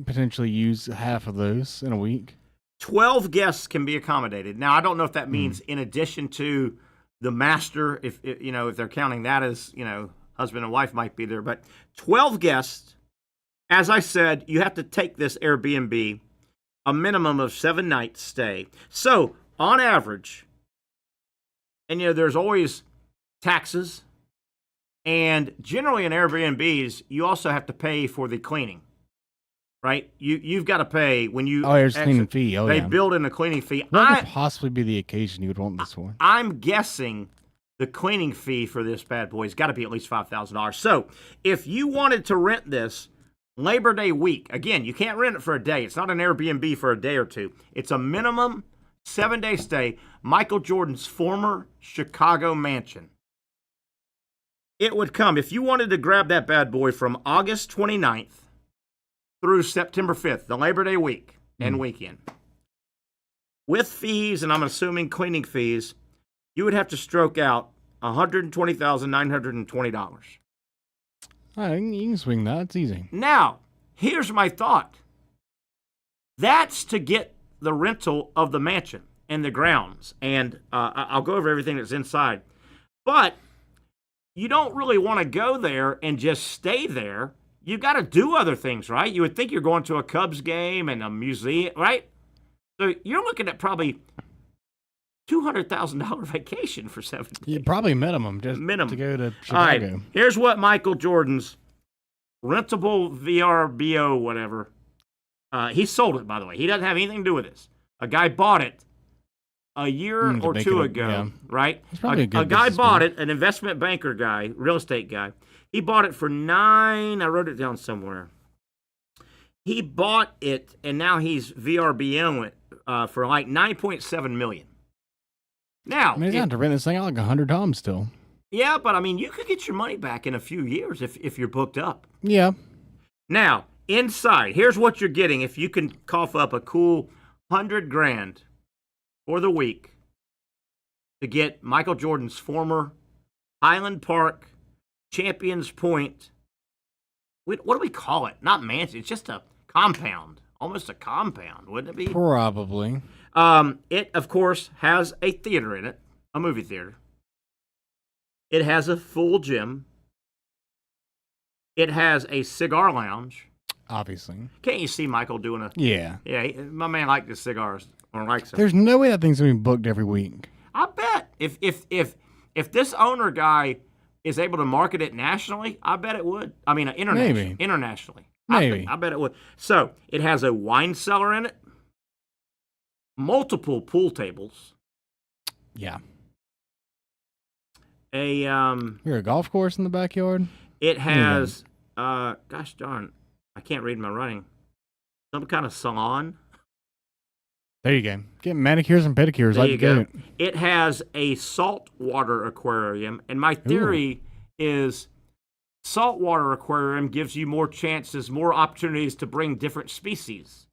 potentially use half of those in a week. 12 guests can be accommodated. Now, I don't know if that means in addition to the master, if they're counting that as, husband and wife might be there, but 12 guests. As I said, you have to take this Airbnb a minimum of 7 nights stay. So, on average, and there's always taxes, and generally in Airbnbs, you also have to pay for the cleaning, right? You've got to pay when you. Oh, there's a cleaning fee. Oh, they yeah. build in a cleaning fee. What could possibly be the occasion you would want this for? I'm guessing the cleaning fee for this bad boy has got to be at least $5,000. So if you wanted to rent this Labor Day week, again, you can't rent it for a day. It's not an Airbnb for a day or two. It's a minimum 7-day stay. Michael Jordan's former Chicago mansion. It would come, if you wanted to grab that bad boy from August 29th through September 5th, the Labor Day week and weekend, with fees, and I'm assuming cleaning fees, you would have to stroke out $120,920. All right, you can swing that. It's easy. Now, here's my thought. That's to get the rental of the mansion and the grounds, and I'll go over everything that's inside. But you don't really want to go there and just stay there. You got to do other things, right? You would think you're going to a Cubs game and a museum, right? So you're looking at probably $200,000 vacation for 7 days. Yeah, probably minimum, just to go to Chicago. All right, here's what Michael Jordan's rentable VRBO, whatever. He sold it, by the way. He doesn't have anything to do with this. A guy bought it a year or two ago, right? A guy bought it, an investment banker guy, real estate guy. He bought it for I wrote it down somewhere. He bought it, and now he's VRBO it for like $9.7 million. Now, he's got to rent this thing out like 100 times still. Yeah, but I mean, you could get your money back in a few years if you're booked up. Yeah. Now, inside, here's what you're getting if you can cough up a cool $100,000 for the week to get Michael Jordan's former Highland Park, Champions Point. What do we call it? Not mansion. It's just a compound almost a compound, wouldn't it be? Probably. It, of course, has a theater in it, a movie theater. It has a full gym. It has a cigar lounge. Obviously. Can't you see Michael doing a... Yeah. Yeah, my man likes the cigars. Or likes them. There's no way that thing's going to be booked every week. I bet. If this owner guy is able to market it nationally, I bet it would. I mean, internationally. Maybe. I bet it would. So, it has a wine cellar in it, multiple pool tables. Yeah. You're a golf course in the backyard? It has, gosh darn, I can't read my writing. Some kind of salon. There you go. Get manicures and pedicures. There like you go. It has a saltwater aquarium, and my theory is saltwater aquarium gives you more chances, more opportunities to bring different species,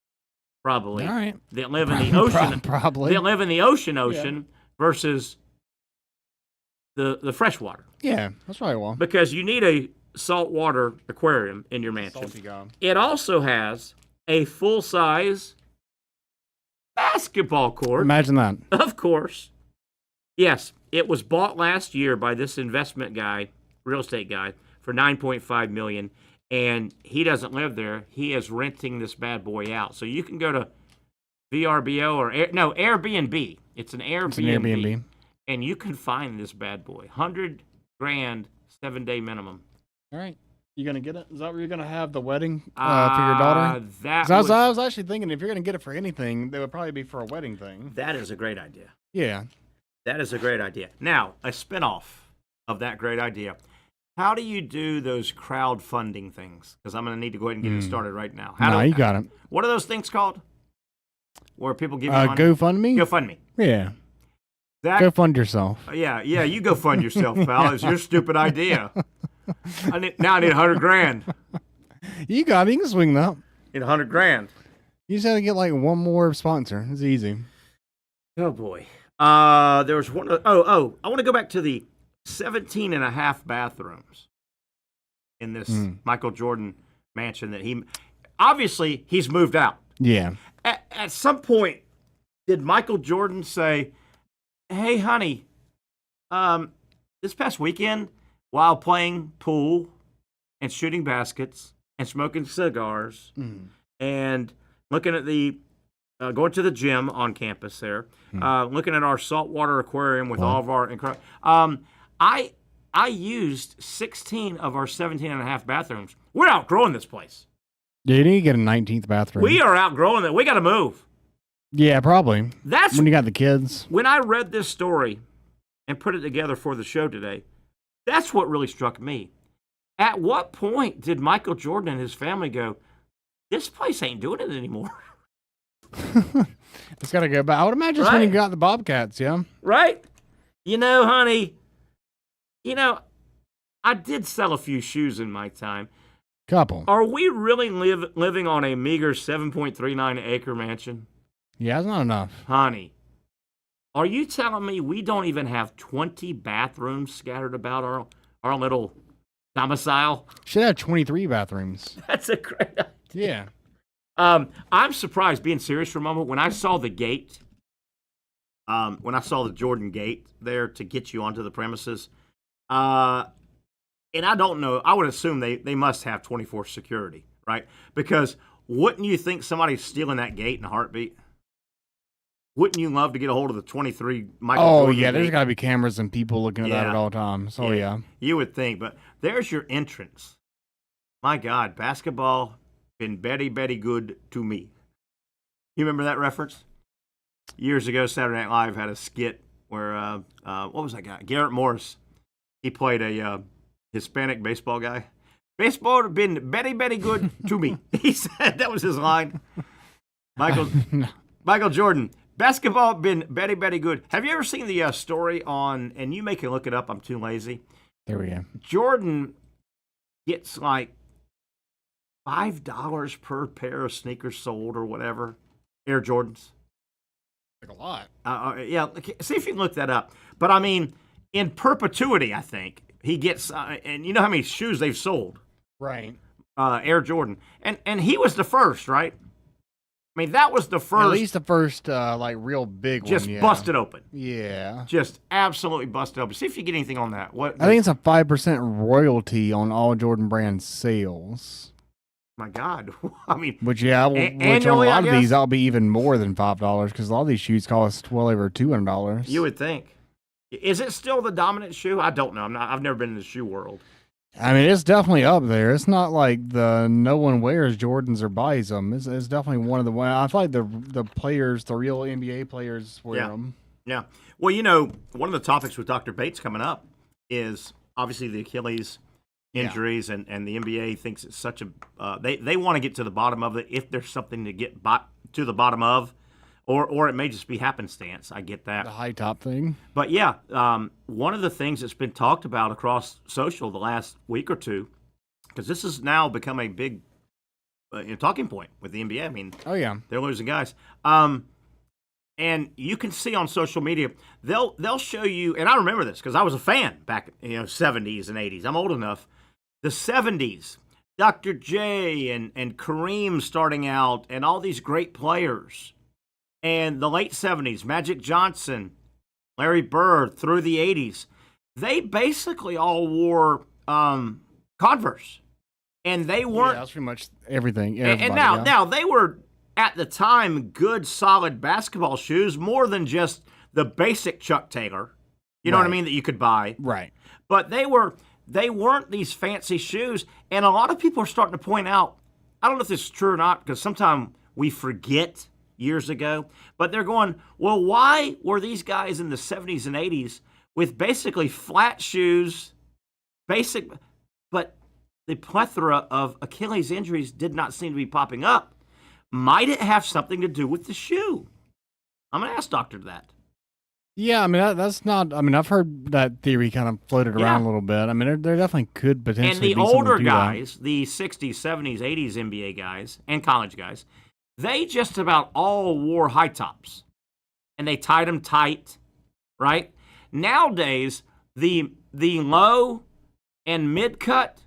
probably. All right. That live in the ocean. Probably. That live in the ocean versus the freshwater. Yeah, that's right. Well, because you need a saltwater aquarium in your mansion. Salty gum. It also has a full-size basketball court. Imagine that. Of course. Yes, it was bought last year by this investment guy, real estate guy, for $9.5 million, and he doesn't live there. He is renting this bad boy out. So you can go to VRBO or Airbnb. It's an Airbnb. It's an Airbnb. And you can find this bad boy. $100,000, 7-day minimum. All right. You going to get it? Is that where you're going to have the wedding for your daughter? I was actually thinking if you're going to get it for anything, that would probably be for a wedding thing. That is a great idea. Yeah. That is a great idea. Now, a spinoff of that great idea. How do you do those crowdfunding things? Because I'm going to need to go ahead and get it started right now. You got it. What are those things called? Where people give you money? GoFundMe? GoFundMe. Yeah. Go fund yourself. Yeah, you go fund yourself, pal. It's your stupid idea. I need $100,000. You got it. You can swing that. Need $100,000. You just have to get like one more sponsor. It's easy. Oh boy. There was one. I want to go back to the 17 and a half bathrooms in this Michael Jordan mansion that obviously he's moved out. Yeah. At some point, did Michael Jordan say, "Hey, honey, this past weekend, while playing pool and shooting baskets and smoking cigars and looking at going to the gym on campus there, looking at our saltwater aquarium with all of our incredible, I used 16 of our 17 and a half bathrooms. We're outgrowing this place. Yeah, you need to get a 19th bathroom. We are outgrowing it. We got to move. Yeah, probably. That's when you got the kids. When I read this story and put it together for the show today, that's what really struck me. At what point did Michael Jordan and his family go, this place ain't doing it anymore? It's got to go back. I would imagine it's when you got the Bobcats, yeah? Right? Honey, I did sell a few shoes in my time. Couple. Are we really living on a meager 7.39 acre mansion? Yeah, it's not enough. Honey, are you telling me we don't even have 20 bathrooms scattered about our little domicile? Should have 23 bathrooms. That's a great idea. Yeah. I'm surprised, being serious for a moment, when I saw the gate, when I saw the Jordan gate there to get you onto the premises, and I don't know, I would assume they must have 24 security, right? Because wouldn't you think somebody's stealing that gate in a heartbeat? Wouldn't you love to get a hold of the 23 Michael Jordan yeah, there's gate? got to be cameras and people looking at that at all times. Oh, yeah. You would think, but there's your entrance. My God, basketball been very, very good to me. You remember that reference? Years ago, Saturday Night Live had a skit where, what was that guy? Garrett Morris. He played a Hispanic baseball guy. Baseball been very, very good to me. He said that was his line. Michael Jordan. Basketball been very, very good. Have you ever seen the story on, and you can look it up, I'm too lazy. There we go. Jordan gets like $5 per pair of sneakers sold or whatever. Air Jordans. Like a lot. Yeah, see if you can look that up. But I mean, in perpetuity, I think he gets, and you know how many shoes they've sold? Right. Air Jordan. And he was the first, right? I mean, that was the first. At least the first, real big one. Just busted open. Yeah. Just absolutely busted open. See if you get anything on that. What? I think it's a 5% royalty on all Jordan Brand sales. My God. I mean, Which on a annually, lot I of these, guess? that'll be even more than $5 because a lot of these shoes cost well over $200. You would think. Is it still the dominant shoe? I don't know. I've never been in the shoe world. I mean, it's definitely up there. It's not like no one wears Jordans or buys them. It's definitely one of the ones. I feel like the players, the real NBA players, wear them. Yeah. Well, one of the topics with Dr. Bates coming up is obviously the Achilles injuries, and the NBA thinks it's such a they want to get to the bottom of it if there's something to get to the bottom of, or it may just be happenstance. I get that. The high top thing. But yeah, one of the things that's been talked about across social the last week or two, because this has now become a big talking point with the NBA. I mean, oh yeah, they're losing guys. And you can see on social media, they'll show you, and I remember this because I was a fan back, 70s and 80s. I'm old enough. The 70s, Dr. J and Kareem starting out, and all these great players. And the late 70s, Magic Johnson, Larry Bird, through the 80s, they basically all wore Converse. And they weren't. Yeah, that's pretty much everything. And now they were, at the time, good, solid basketball shoes, more than just the basic Chuck Taylor, you know what I mean, that you could buy. Right. But they weren't these fancy shoes. And a lot of people are starting to point out, I don't know if this is true or not, because sometimes we forget years ago, but they're going, well, why were these guys in the 70s and 80s with basically flat shoes, but the plethora of Achilles injuries did not seem to be popping up? Might it have something to do with the shoe? I'm going to ask Doctor that. Yeah, I mean, that's not, I mean, I've heard that theory kind of floated around a little bit. I mean, there definitely could potentially and the be older guys, the 60s, 70s, 80s NBA guys, and college guys, they just about all wore high tops, and they tied them tight, right? Nowadays, the low and mid cut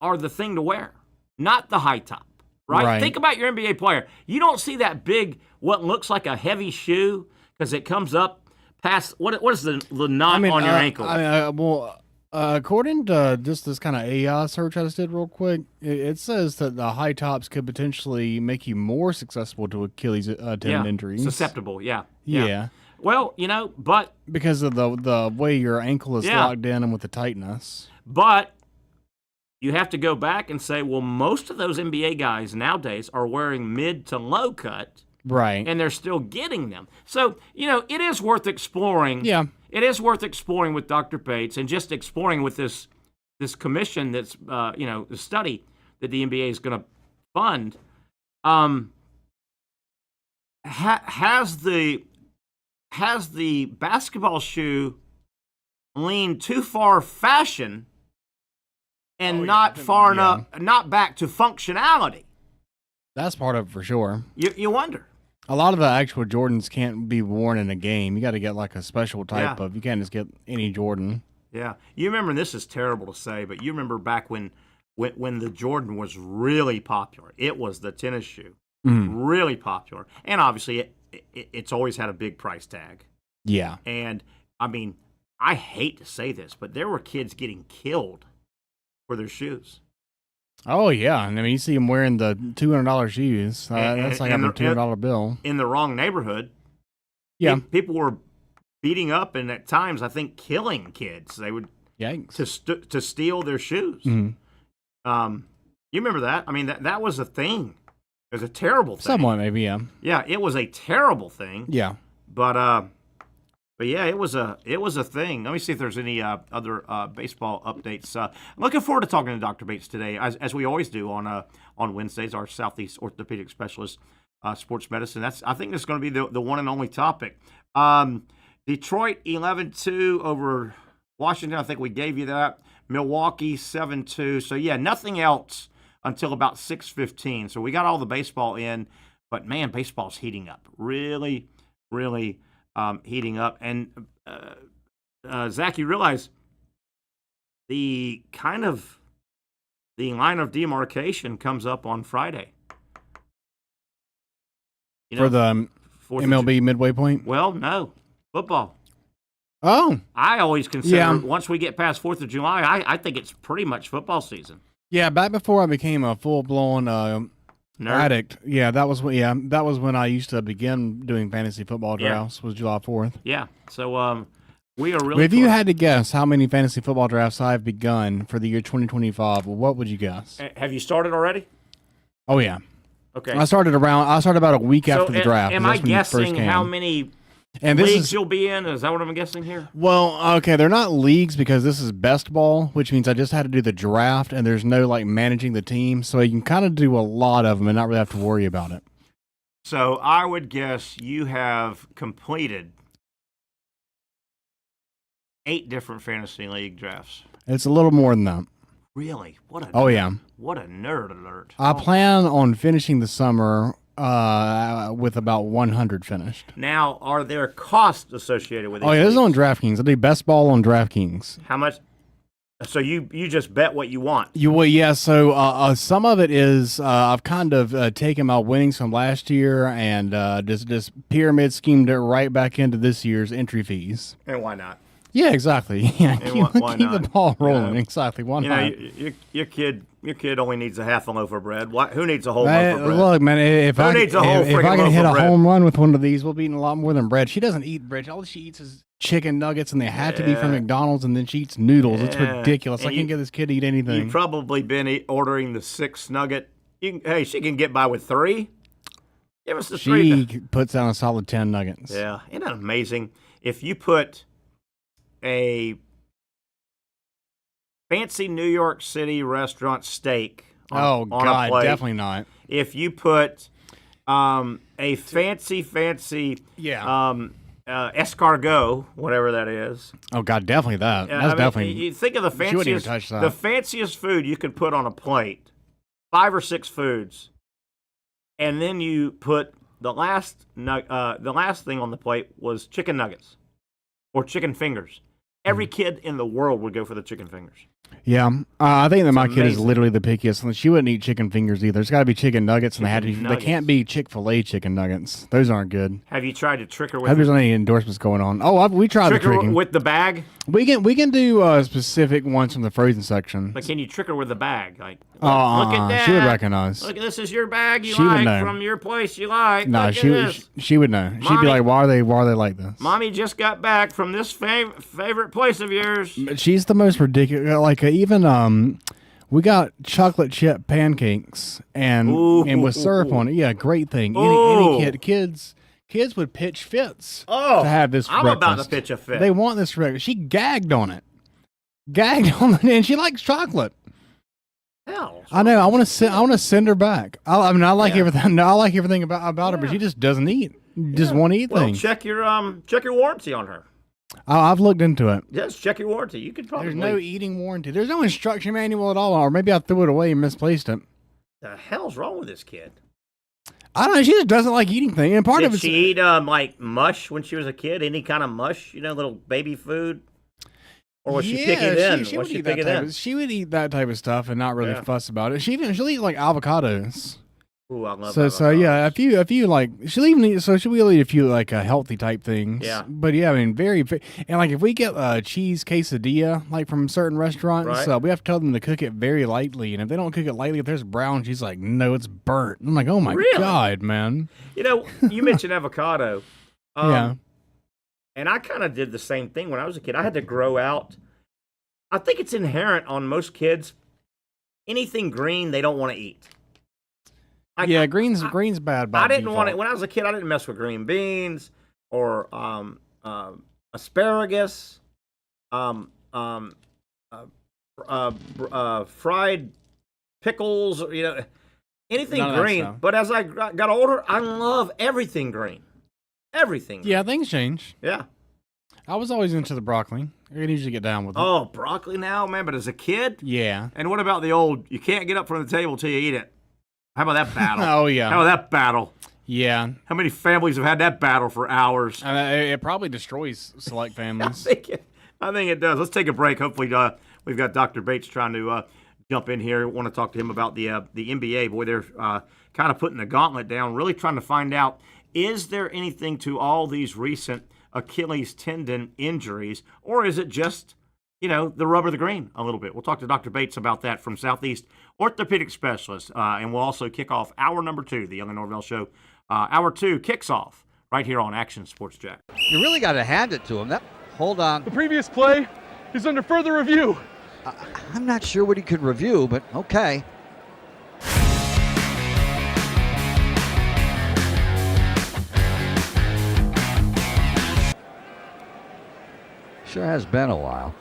are the thing to wear, not the high top, right? Think about your NBA player. You don't see that big, what looks like a heavy shoe, because it comes up past, what is the knot on your ankle? According to just this kind of AI search I just did real quick, it says that the high tops could potentially make you more susceptible to Achilles tendon injuries. Susceptible, yeah. Well, but because of the way your ankle is locked in and with the tightness. But you have to go back and say, well, most of those NBA guys nowadays are wearing mid to low cut. Right. And they're still getting them. So, it is worth exploring. Yeah. It is worth exploring with Dr. Bates and just exploring with this commission that's, the study that the NBA is going to fund. Has the basketball shoe leaned too far fashion and not far enough, not back to functionality? That's part of it for sure. You wonder. A lot of the actual Jordans can't be worn in a game. You got to get like a special type of. You can't just get any Jordan. Yeah, you remember. And this is terrible to say, but you remember back when the Jordan was really popular. It was the tennis shoe, really popular, and obviously it's always had a big price tag. Yeah, and I mean, I hate to say this, but there were kids getting killed for their shoes. Oh, yeah. And I mean, you see them wearing the $200 shoes. That's like having a $200 bill. In the wrong neighborhood. Yeah. People were beating up and at times, I think, killing kids. They would to steal their shoes. Mm-hmm. You remember that? I mean, that was a thing. It was a terrible thing. Somewhat, maybe, yeah. Yeah, it was a terrible thing. Yeah. But yeah, it was a thing. Let me see if there's any other baseball updates. I'm looking forward to talking to Dr. Bates today, as we always do on Wednesdays. Our Southeast Orthopedic Specialist, sports medicine. I think that's going to be the one and only topic. Detroit 11-2 over Washington. I think we gave you that. Milwaukee 7-2. So yeah, nothing else until about 6:15. So we got all the baseball in, but man, baseball's heating up. Really, really. Heating up. And, Zach, you realize the line of demarcation comes up on Friday. For the MLB midway point? Well, no. Football. Oh. I always consider once we get past 4th of July, I think it's pretty much football season. Yeah, back before I became a full-blown addict. Yeah, that was when I used to begin doing fantasy football drafts. Was July 4th. Yeah. So we are really. If you had to guess how many fantasy football drafts I've begun for the year 2025, what would you guess? Have you started already? Oh yeah. Okay. I started about a week after the draft. Am I guessing how many leagues you'll be in? Is that what I'm guessing here? Well, okay, they're not leagues because this is best ball, which means I just had to do the draft, and there's no like managing the team, so you can kind of do a lot of them and not really have to worry about it. So I would guess you have completed 8 different fantasy league drafts. It's a little more than that. Really? What a What a nerd alert. I plan on finishing the summer with about 100 finished. Now, are there costs associated with it? Oh, yeah, this is on DraftKings. I do best ball on DraftKings. How much? So you just bet what you want? So some of it is I've kind of taken my winnings from last year and just pyramid schemed it right back into this year's entry fees. And why not? Yeah, exactly. Yeah, keep not? the ball rolling. Exactly. Why not? Your kid only needs a half a loaf of bread. Who needs a whole loaf of bread? Look, man, if I needs a can hit a bread? home run with one of these, we'll be eating a lot more than bread. She doesn't eat bread. All she eats is chicken nuggets, and they have to be from McDonald's, and then she eats noodles. It's ridiculous. I can't get this kid to eat anything. You've probably been ordering the 6 nugget. Hey, she can get by with 3. Give us the 3. She puts down a solid 10 nuggets. Yeah, isn't that amazing? If you put a fancy New York City restaurant steak on a plate, definitely not. If you put a fancy escargot, whatever that is. Oh God, definitely that. That's definitely. You think of the fanciest. She wouldn't even touch that. The fanciest food you could put on a plate, 5 or 6 foods, and then you put the last thing on the plate was chicken nuggets or chicken fingers. Every kid in the world would go for the chicken fingers. Yeah, I think that my kid is literally the pickiest. She wouldn't eat chicken fingers either. It's got to be chicken nuggets, and they can't be Chick-fil-A chicken nuggets. Those aren't good. Have you tried to trick her with? I hope there's any endorsements going on. Oh, we tried the tricking her with the bag. We can do specific ones from the frozen section. But can you trick her with the bag? Like, look at that. She would recognize. Look, this is your bag you like from your place you like. No, she would know. Mommy, she'd be like, why are they like this? Mommy just got back from this favorite place of yours. She's the most ridiculous. Like even we got chocolate chip pancakes and with syrup on it. Yeah, great thing. Any kids would pitch fits to have this I'm breakfast. About to pitch a fit. They want this breakfast. She gagged on it. And she likes chocolate. Hell, I know. I want to send her back. I like everything. I like everything about her, but she just doesn't eat. Just won't eat things. Check your warranty on her. I've looked into it. Yes, check your warranty. You could probably. There's no eating warranty. There's no instruction manual at all, or maybe I threw it away and misplaced it. The hell's wrong with this kid? I don't know. She just doesn't like eating things. And Did she eat like mush when she was a kid? Any kind of mush? Little baby food? Or was she picking it in? She would eat that type of, she would eat that type of stuff and not really fuss about it. She'll eat like avocados. Ooh, I love so yeah, a few like she'll even eat. So she'll eat a few like healthy type things. Yeah, but yeah, I mean and like if we get a cheese quesadilla like from certain restaurants, we have to tell them to cook it very lightly. And if they don't cook it lightly, if there's brown, she's like, no, it's burnt. I'm like, oh my God, man. You mentioned avocado. Yeah. And I kind of did the same thing when I was a kid. I had to grow out. I think it's inherent on most kids. Anything green, they don't want to eat. Green's bad. I didn't want it when I was a kid. I didn't mess with green beans or asparagus, fried pickles. Anything green. But as I got older, I love everything green. Everything. Yeah, things change. Yeah. I was always into the broccoli. I can usually get down with it. Oh, broccoli now, man. But as a kid? Yeah. And what about the old, you can't get up from the table till you eat it? How about that battle? Oh, yeah. How about that battle? Yeah. How many families have had that battle for hours? It probably destroys select families. I think it does. Let's take a break. Hopefully we've got Dr. Bates trying to jump in here. I want to talk to him about the NBA. Boy, they're kind of putting the gauntlet down, really trying to find out Is there anything to all these recent Achilles tendon injuries, or is it just, the rub of the green a little bit? We'll talk to Dr. Bates about that from Southeast Orthopedic Specialist, and we'll also kick off hour number 2, the Young and Norvelle Show. Hour 2 kicks off right here on Action Sports Jack. You really got to hand it to him. Hold on. The previous play is under further review. I'm not sure what he could review, but okay. Sure has been a while.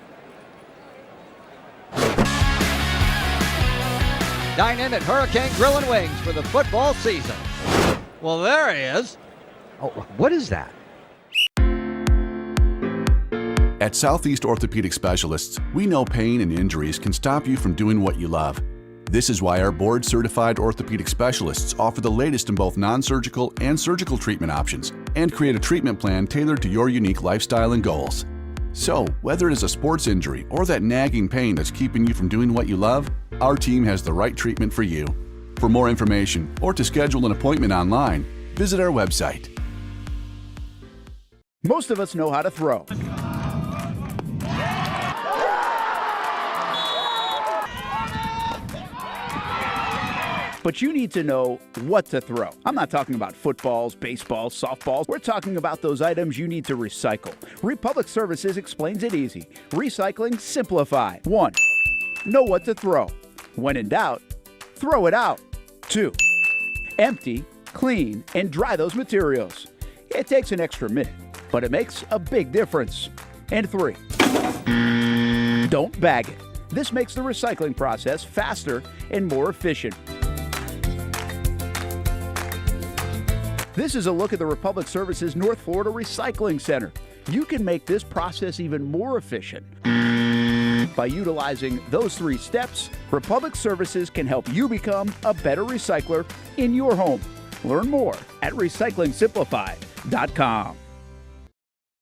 Dine in at Hurricane Grill and Wings for the football season. Well, there he is. Oh, what is that? At Southeast Orthopedic Specialists, we know pain and injuries can stop you from doing what you love. This is why our board-certified orthopedic specialists offer the latest in both non-surgical and surgical treatment options and create a treatment plan tailored to your unique lifestyle and goals. So, whether it is a sports injury or that nagging pain that's keeping you from doing what you love, our team has the right treatment for you. For more information or to schedule an appointment online, visit our website. Most of us know how to throw. But you need to know what to throw. I'm not talking about footballs, baseballs, softballs. We're talking about those items you need to recycle. Republic Services explains it easy. Recycling simplified. 1. Know what to throw. When in doubt, throw it out. 2. Empty, clean, and dry those materials. It takes an extra minute, but it makes a big difference. And 3. Don't bag it. This makes the recycling process faster and more efficient. This is a look at the Republic Services North Florida Recycling Center. You can make this process even more efficient. By utilizing those 3 steps, Republic Services can help you become a better recycler in your home. Learn more at recyclingsimplified.com.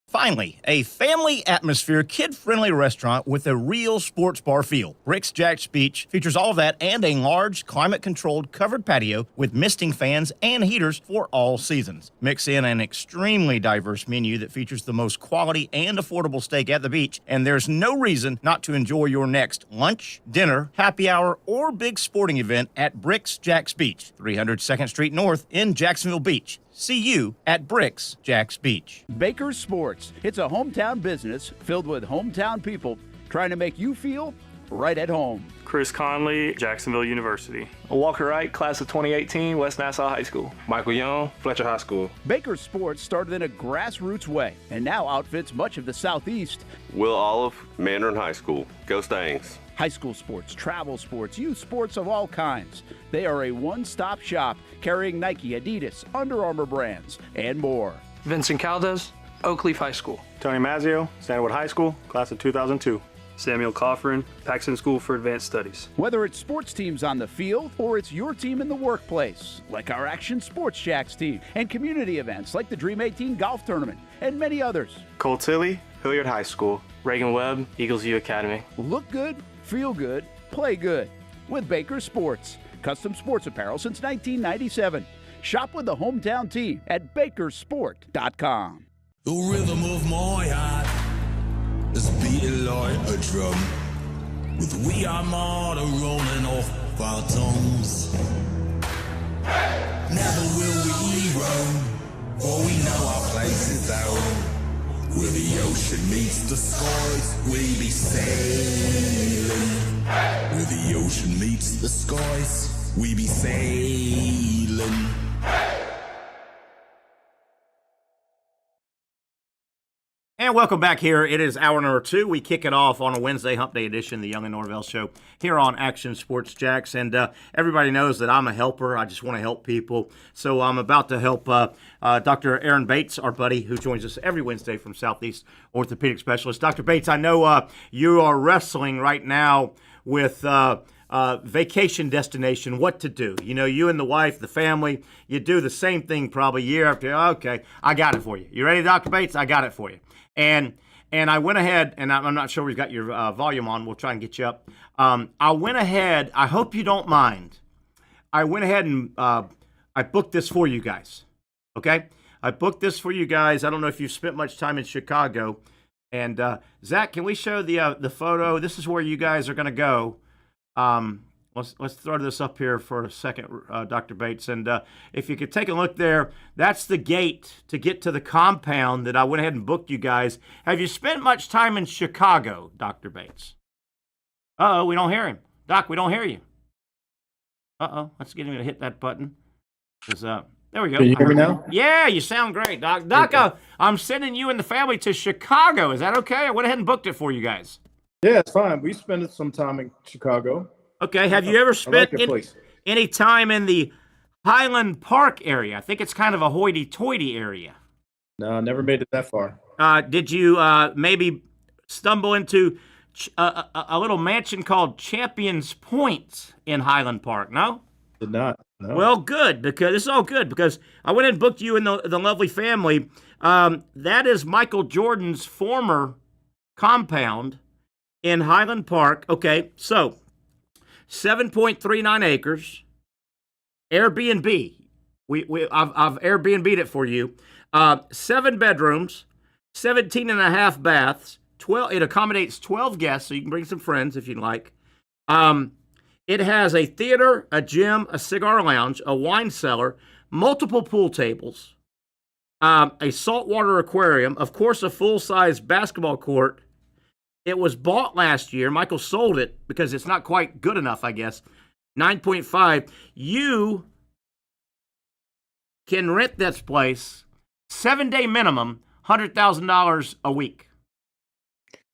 Finally, a family atmosphere, kid-friendly restaurant with a real sports bar feel. Bricks Jack's Beach features all of that and a large, climate-controlled covered patio with misting fans and heaters for all seasons. Mix in an extremely diverse menu that features the most quality and affordable steak at the beach, and there's no reason not to enjoy your next lunch, dinner, happy hour, or big sporting event at Bricks Jack's Beach, 300 2nd Street North in Jacksonville Beach. See you at Bricks Jack's Beach. Baker's Sports. It's a hometown business filled with hometown people trying to make you feel right at home. Chris Conley, Jacksonville University. Walker Wright, class of 2018, West Nassau High School. Michael Young, Fletcher High School. Baker's Sports started in a grassroots way and now outfits much of the Southeast. Will Olive, Mandarin High School. Go Stangs. High school sports, travel sports, youth sports of all kinds. They are a one-stop shop carrying Nike, Adidas, Under Armour brands, and more. Vincent Caldes, Oak Leaf High School. Tony Mazzio, Sandalwood High School, class of 2002. Samuel Coffrin, Paxton School for Advanced Studies. Whether it's sports teams on the field or it's your team in the workplace, like our Action Sports Jacks team, and community events like the Dream 18 Golf Tournament, and many others. Cole Tilley, Hilliard High School. Reagan Webb, Eagles View Academy. Look good, feel good, play good with Baker Sports. Custom sports apparel since 1997. Shop with the hometown team at bakersport.com. The rhythm of my heart is beating like a drum, with We Are Martyr rolling off our tongues. Never will we roam, for we know our place is down. Where the ocean meets the skies, we be sailing. Where the ocean meets the skies, we be sailing. And welcome back here. It is hour number 2. We kick it off on a Wednesday Hump Day edition of the Young and Norvelle Show here on Action Sports Jacks. And everybody knows that I'm a helper. I just want to help people. So I'm about to help Dr. Aaron Bates, our buddy, who joins us every Wednesday from Southeast Orthopedic Specialist. Dr. Bates, I know you are wrestling right now with vacation destination, what to do. You know, you and the wife, the family, you do the same thing probably year after year. Okay, I got it for you. You ready, Dr. Bates? I got it for you. And I went ahead, and I'm not sure we've got your volume on. We'll try and get you up. I went ahead. I hope you don't mind. I went ahead and I booked this for you guys. Okay? I booked this for you guys. I don't know if you've spent much time in Chicago. And Zach, can we show the photo? This is where you guys are going to go. Let's throw this up here for a second, Dr. Bates. And if you could take a look there, that's the gate to get to the compound that I went ahead and booked you guys. Have you spent much time in Chicago, Dr. Bates? Uh-oh, we don't hear him. Doc, we don't hear you. Uh-oh, let's get him to hit that button. There we go. Can you hear me now? Yeah, you sound great, Doc. Doc, Okay. I'm sending you and the family to Chicago. Is that okay? I went ahead and booked it for you guys. Yeah, it's fine. We spent some time in Chicago. Okay, have you ever spent your place. any time in the Highland Park area? I think it's kind of a hoity-toity area. No, I never made it that far. Did you maybe stumble into a little mansion called Champions Point in Highland Park? No? Did not. No. Well, good, because this is all good, because I went and booked you and the lovely family. That is Michael Jordan's former compound in Highland Park. Okay, so 7.39 acres, Airbnb. I've Airbnb'd it for you. 7 bedrooms, 17 and a half baths. 12. It accommodates 12 guests, so you can bring some friends if you'd like. It has a theater, a gym, a cigar lounge, a wine cellar, multiple pool tables, a saltwater aquarium, of course, a full-size basketball court. It was bought last year. Michael sold it because it's not quite good enough, I guess. 9.5. You can rent this place 7-day minimum, $100,000 a week.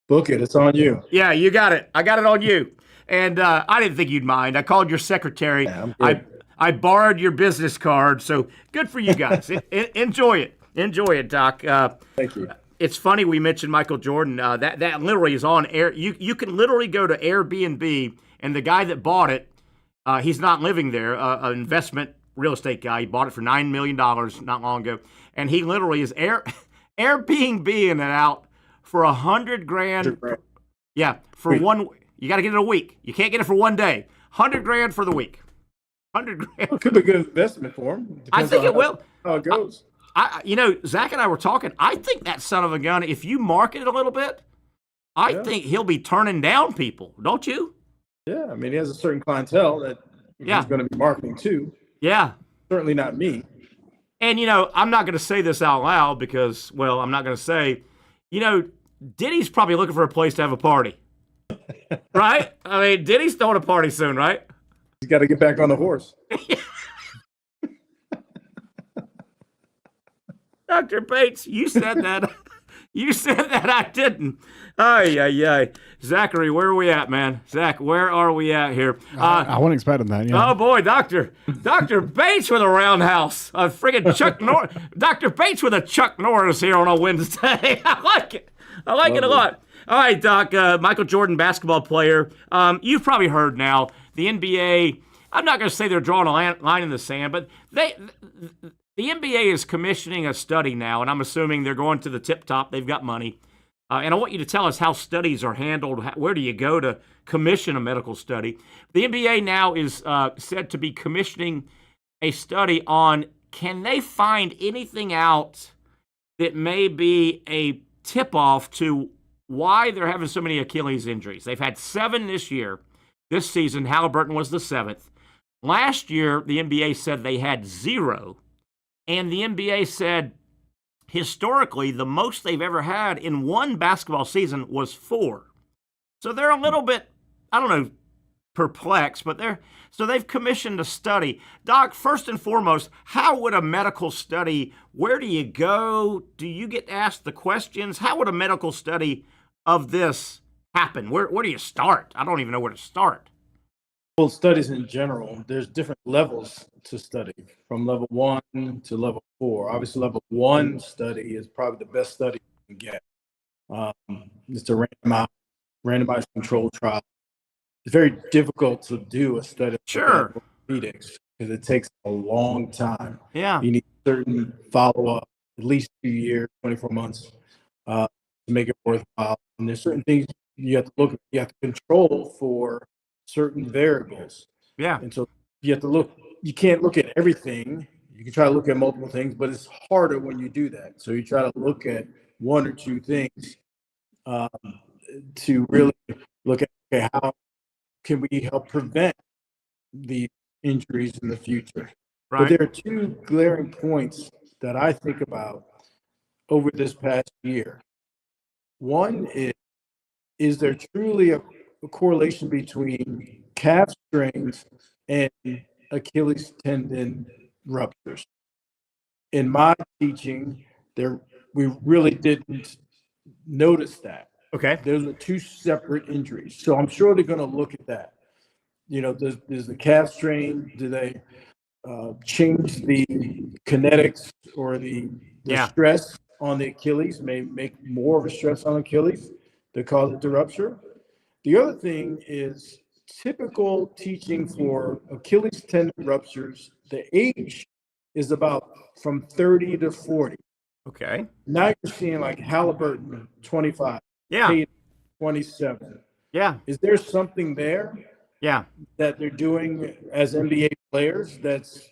Book it. It's on you. Yeah, you got it. I got it on you. And I didn't think you'd mind. I called your secretary. Yeah, I borrowed your business card. So good for you guys. Enjoy it. Enjoy it, Doc. Thank you. It's funny we mentioned Michael Jordan. That literally is on air. You can literally go to Airbnb, and the guy that bought it, he's not living there. An investment real estate guy. He bought it for $9 million not long ago, and he literally is Airbnb-ing it out for $100,000. Yeah, for one. You got to get it a week. You can't get it for one day. $100,000 for the week. $100,000. It could be a good investment for him. I think it will. How it goes. Zach and I were talking. I think that son of a gun, if you market it a little bit, I think he'll be turning down people. Don't you? Yeah, I mean, he has a certain clientele that he's going to be marketing to. Yeah. Certainly not me. And, I'm not going to say this out loud because, well, I'm not going to say, Diddy's probably looking for a place to have a party. Right? I mean, Diddy's throwing a party soon, right? He's got to get back on the horse. Dr. Bates, you said that. You said that I didn't. Ay. Zachary, where are we at, man? Zach, where are we at here? I wasn't expecting that. Yeah. Oh, boy, Dr. Bates with a roundhouse. A friggin' Chuck Norris. Dr. Bates with a Chuck Norris here on a Wednesday. I like it. I like it a lot. All right, Doc, Michael Jordan, basketball player. You've probably heard now, the NBA, I'm not going to say they're drawing a line in the sand, but the NBA is commissioning a study now, and I'm assuming they're going to the tip top. They've got money. And I want you to tell us how studies are handled. Where do you go to commission a medical study? The NBA now is said to be commissioning a study on, can they find anything out that may be a tip-off to why they're having so many Achilles injuries. They've had 7 this year. This season, Halliburton was the 7th. Last year, the NBA said they had 0. And the NBA said, historically, the most they've ever had in one basketball season was 4. So they're a little bit, I don't know, perplexed, but they've commissioned a study. Doc, first and foremost, how would a medical study, where do you go? Do you get asked the questions? How would a medical study of this happen? Where do you start? I don't even know where to start. Well, studies in general, there's different levels to study, from level 1 to level 4. Obviously, level 1 study is probably the best study you can get. It's a randomized controlled trial. It's very difficult to do a study sure. of orthopedics because it takes a long time. Yeah. You need certain follow-up, at least 2 years, 24 months, to make it worthwhile. And there's certain things you have to look at. You have to control for certain variables. Yeah. And so you have to look, you can't look at everything. You can try to look at multiple things, but it's harder when you do that. So you try to look at one or two things to really look at, okay, how can we help prevent the injuries in the future? Right. But there are two glaring points that I think about over this past year. One is there truly a correlation between calf strains and Achilles tendon ruptures? In my teaching, we really didn't notice that. Okay. Those are two separate injuries. So I'm sure they're going to look at that. You know, does the calf strain, do they change the kinetics or the stress on the Achilles, may make more of a stress on Achilles to cause it to rupture? The other thing is typical teaching for Achilles tendon ruptures, the age is about from 30 to 40. Okay. Now you're seeing like Halliburton, 25. Yeah. Tatum, 27. Yeah. Is there something there? Yeah. That they're doing as NBA players that's,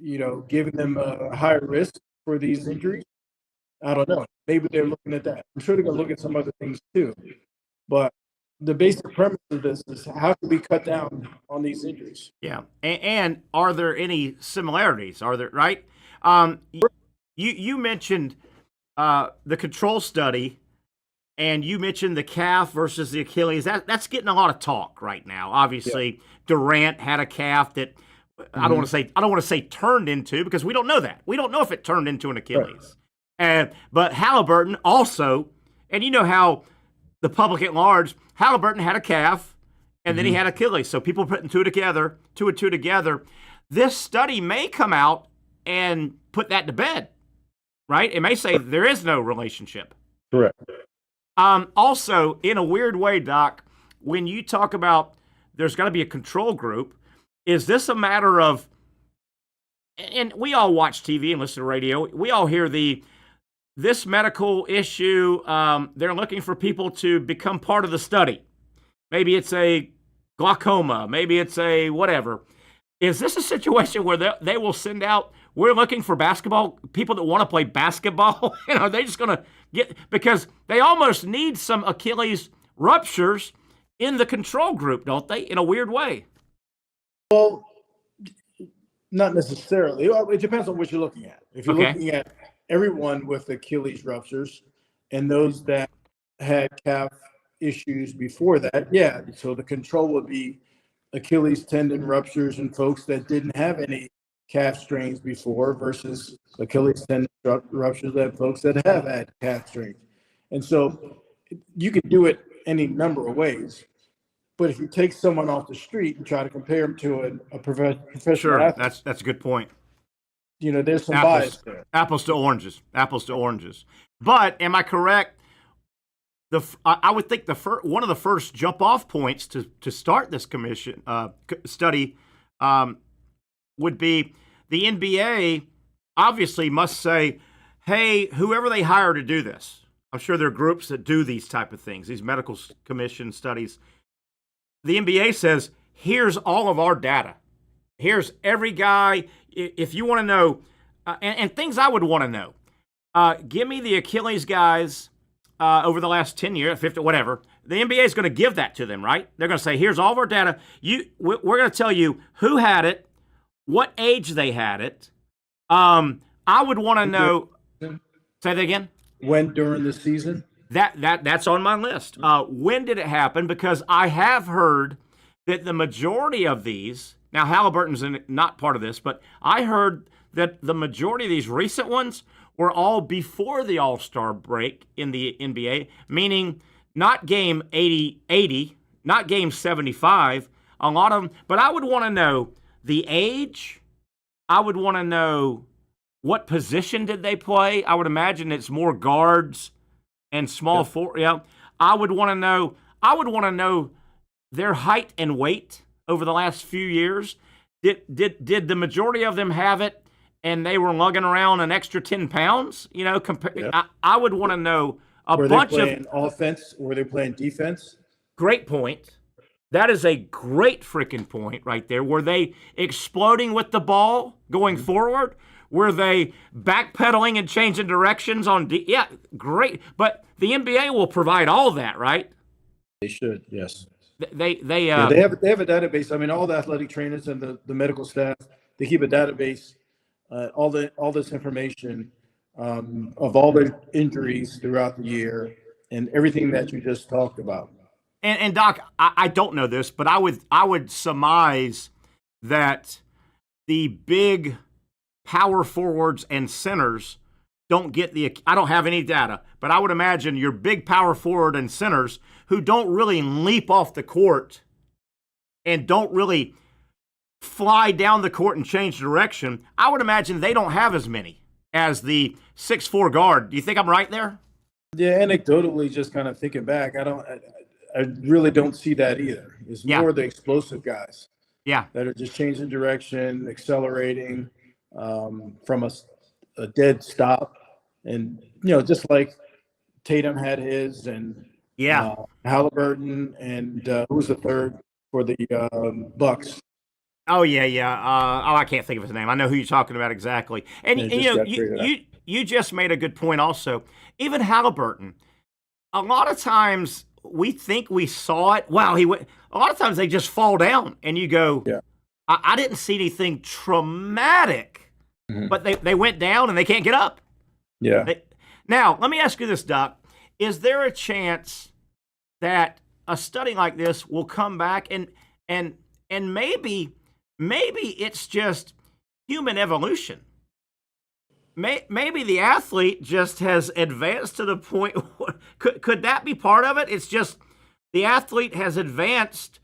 giving them a higher risk for these injuries? I don't know. Maybe they're looking at that. I'm sure they're going to look at some other things too. But the basic premise of this is how can we cut down on these injuries? Yeah. And are there any similarities? Are there, right? You mentioned the control study, and you mentioned the calf versus the Achilles. That's getting a lot of talk right now. Obviously, Durant had a calf that I don't want to say turned into, because we don't know that. We don't know if it turned into an Achilles. Right. But Halliburton also, and you know how the public at large, Halliburton had a calf, and then he had Achilles. So people putting two and two together. This study may come out and put that to bed, right? It may say there is no relationship. Correct. Also, in a weird way, Doc, when you talk about there's got to be a control group, is this a matter of, and we all watch TV and listen to radio, we all hear this medical issue, they're looking for people to become part of the study. Maybe it's a glaucoma, maybe it's a whatever. Is this a situation where they will send out, we're looking for people that want to play basketball? Are they just going to get, because they almost need some Achilles ruptures in the control group, don't they, in a weird way? Well, not necessarily. It depends on what you're looking at. If you're looking at everyone with Achilles ruptures and those that had calf issues before that, yeah. So the control would be Achilles tendon ruptures in folks that didn't have any calf strains before versus Achilles tendon ruptures that folks that have had calf strains. And so you can do it any number of ways. But if you take someone off the street and try to compare them to a professional athlete, that's a good point. There's some bias there. Apples to oranges. But am I correct? I would think one of the first jump off points to start this commission study would be the NBA. Obviously, must say, hey, whoever they hire to do this, I'm sure there are groups that do these type of things, these medical commission studies. The NBA says, here's all of our data. Here's every guy. If you want to know, and things I would want to know, give me the Achilles guys over the last 10 years, 50, whatever. The NBA is going to give that to them, right? They're going to say, here's all of our data. We're going to tell you who had it, what age they had it. I would want to know. Say that again. When during the season? That's on my list. When did it happen? Because I have heard that the majority of these, now Halliburton's not part of this, but I heard that the majority of these recent ones were all before the All-Star break in the NBA, meaning not game 80, not game 75, a lot of them. But I would want to know the age. I would want to know what position did they play. I would imagine it's more guards and small forward. Yeah, I would want to know their height and weight over the last few years. Did the majority of them have it, and they were lugging around an extra 10 pounds? I would want to know were bunch they playing of offense. Were they playing defense? Great point. That is a great freaking point right there. Were they exploding with the ball? going forward? Were they backpedaling and changing directions on? Yeah, great. But the NBA will provide all that, right? They should, yes. They have a database. I mean, all the athletic trainers and the medical staff, they keep a database, all this information of all the injuries throughout the year and everything that you just talked about. And Doc, I don't know this, but I would surmise that the big power forwards and centers don't get I don't have any data, but I would imagine your big power forward and centers who don't really leap off the court and don't really fly down the court and change direction, I would imagine they don't have as many as the 6'4" guard. Do you think I'm right there? Yeah, anecdotally, just kind of thinking back, I really don't see that either. It's more the explosive guys. Yeah. That are just changing direction, accelerating from a dead stop. And, just like Tatum had his and Halliburton and who was the third for the Bucks? Oh, yeah. I can't think of his name. I know who you're talking about exactly. And you just made a good point also. Even Halliburton, a lot of times we think we saw it. Wow, a lot of times they just fall down and you go, I didn't see anything traumatic, but they went down and they can't get up. Yeah. Now, let me ask you this, Doc. Is there a chance that a study like this will come back and maybe it's just human evolution? Maybe the athlete just has advanced to the point. Could that be part of it? It's just the athlete has advanced,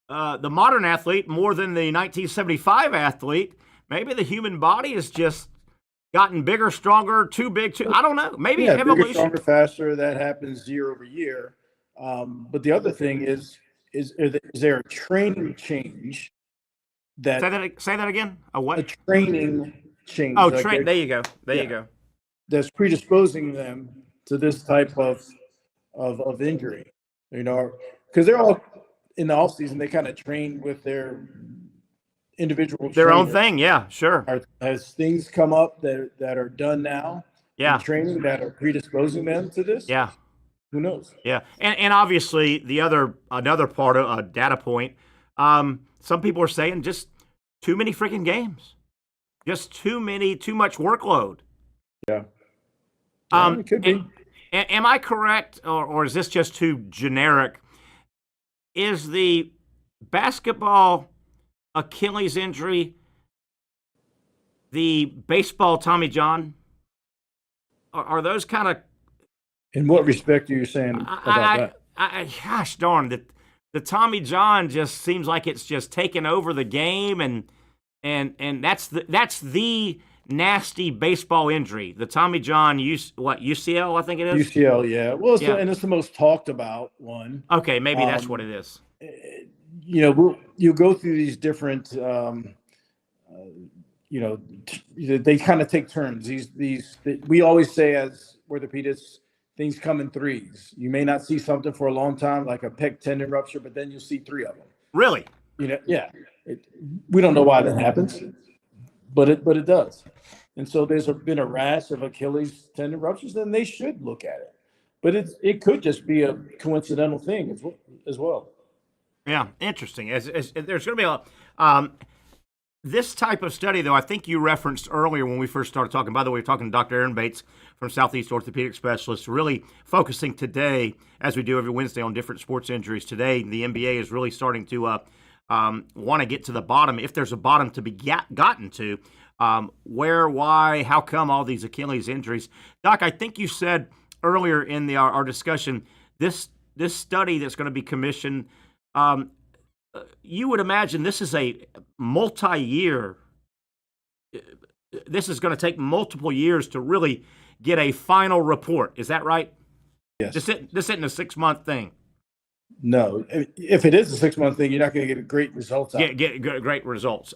the modern athlete, more than the 1975 athlete. Maybe the human body has just gotten bigger, stronger, too big, I don't know. Maybe evolution. Bigger, stronger, faster. That happens year over year. But the other thing is there a training change? Say that again. A what? A training change. Oh, there you go. There you go. That's predisposing them to this type of injury. Because they're all in the off season. They kind of train with their individual their own thing. Yeah, sure. Has things come up that are done now? Yeah. In training that are predisposing them to this? Yeah. Who knows? Yeah. And obviously another part of a data point, some people are saying just too many freaking games. Just too much workload. Yeah. It could be. Am I correct, or is this just too generic? Is the basketball Achilles injury the baseball Tommy John? Are those kind of? In what respect are you saying about that? Gosh darn, the Tommy John just seems like it's just taken over the game, and that's the nasty baseball injury. The Tommy John, UCL, I think it is? UCL, yeah. Well, and it's the most talked about one. Okay, maybe that's what it is. You go through these different, they kind of take turns. We always say as orthopedists, things come in threes. You may not see something for a long time, like a pec tendon rupture, but then you'll see three of them. Really? We don't know why that happens, but it does. And so there's been a rash of Achilles tendon ruptures, and they should look at it. But it could just be a coincidental thing as well. Yeah, interesting. As there's going to be this type of study, though, I think you referenced earlier when we first started talking. By the way, we're talking to Dr. Aaron Bates from Southeast Orthopedic Specialists, really focusing today, as we do every Wednesday, on different sports injuries. Today, the NBA is really starting to want to get to the bottom, if there's a bottom to be gotten to, where, why, how come all these Achilles injuries. Doc, I think you said earlier in our discussion, this study that's going to be commissioned, you would imagine this is a multi-year. This is going to take multiple years to really get a final report. Is that right? Yes. This isn't a 6-month thing. No, if it is a 6-month thing, you're not going to get great results out. Get great results.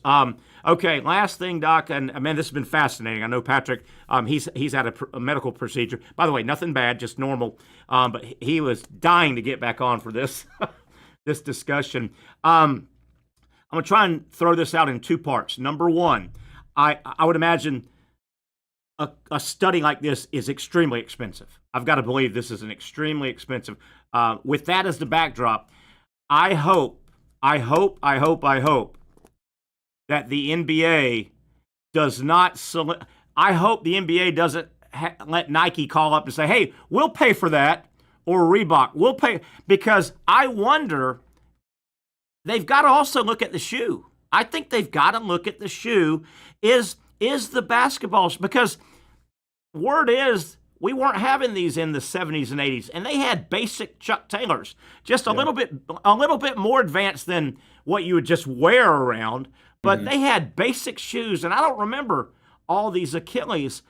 Okay, last thing, Doc, and man, this has been fascinating. I know Patrick, he's had a medical procedure. By the way, nothing bad, just normal. But he was dying to get back on for this this discussion. I'm going to try and throw this out in two parts. Number one, I would imagine a study like this is extremely expensive. I've got to believe this is an extremely expensive. With that as the backdrop, I hope that the NBA does not. I hope the NBA doesn't let Nike call up and say, "Hey, we'll pay for that," or Reebok, "We'll pay," because I wonder. They've got to also look at the shoe. I think they've got to look at the shoe. Is the basketball, because word is we weren't having these in the 70s and 80s, and they had basic Chuck Taylors, just a little bit more advanced than what you would just wear around, but they had basic shoes, and I don't remember all these Achilles.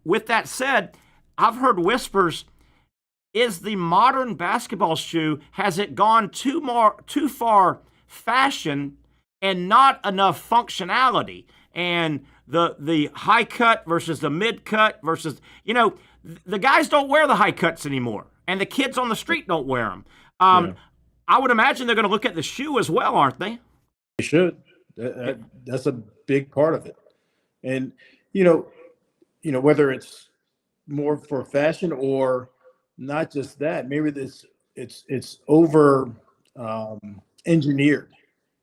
With that said, I've heard whispers, is the modern basketball shoe, has it gone too far fashion and not enough functionality? And the high cut versus the mid cut versus, the guys don't wear the high cuts anymore, and the kids on the street don't wear them. I would imagine they're going to look at the shoe as well, aren't they? They should. That's a big part of it. And, whether it's more for fashion or not just that, maybe it's over engineered.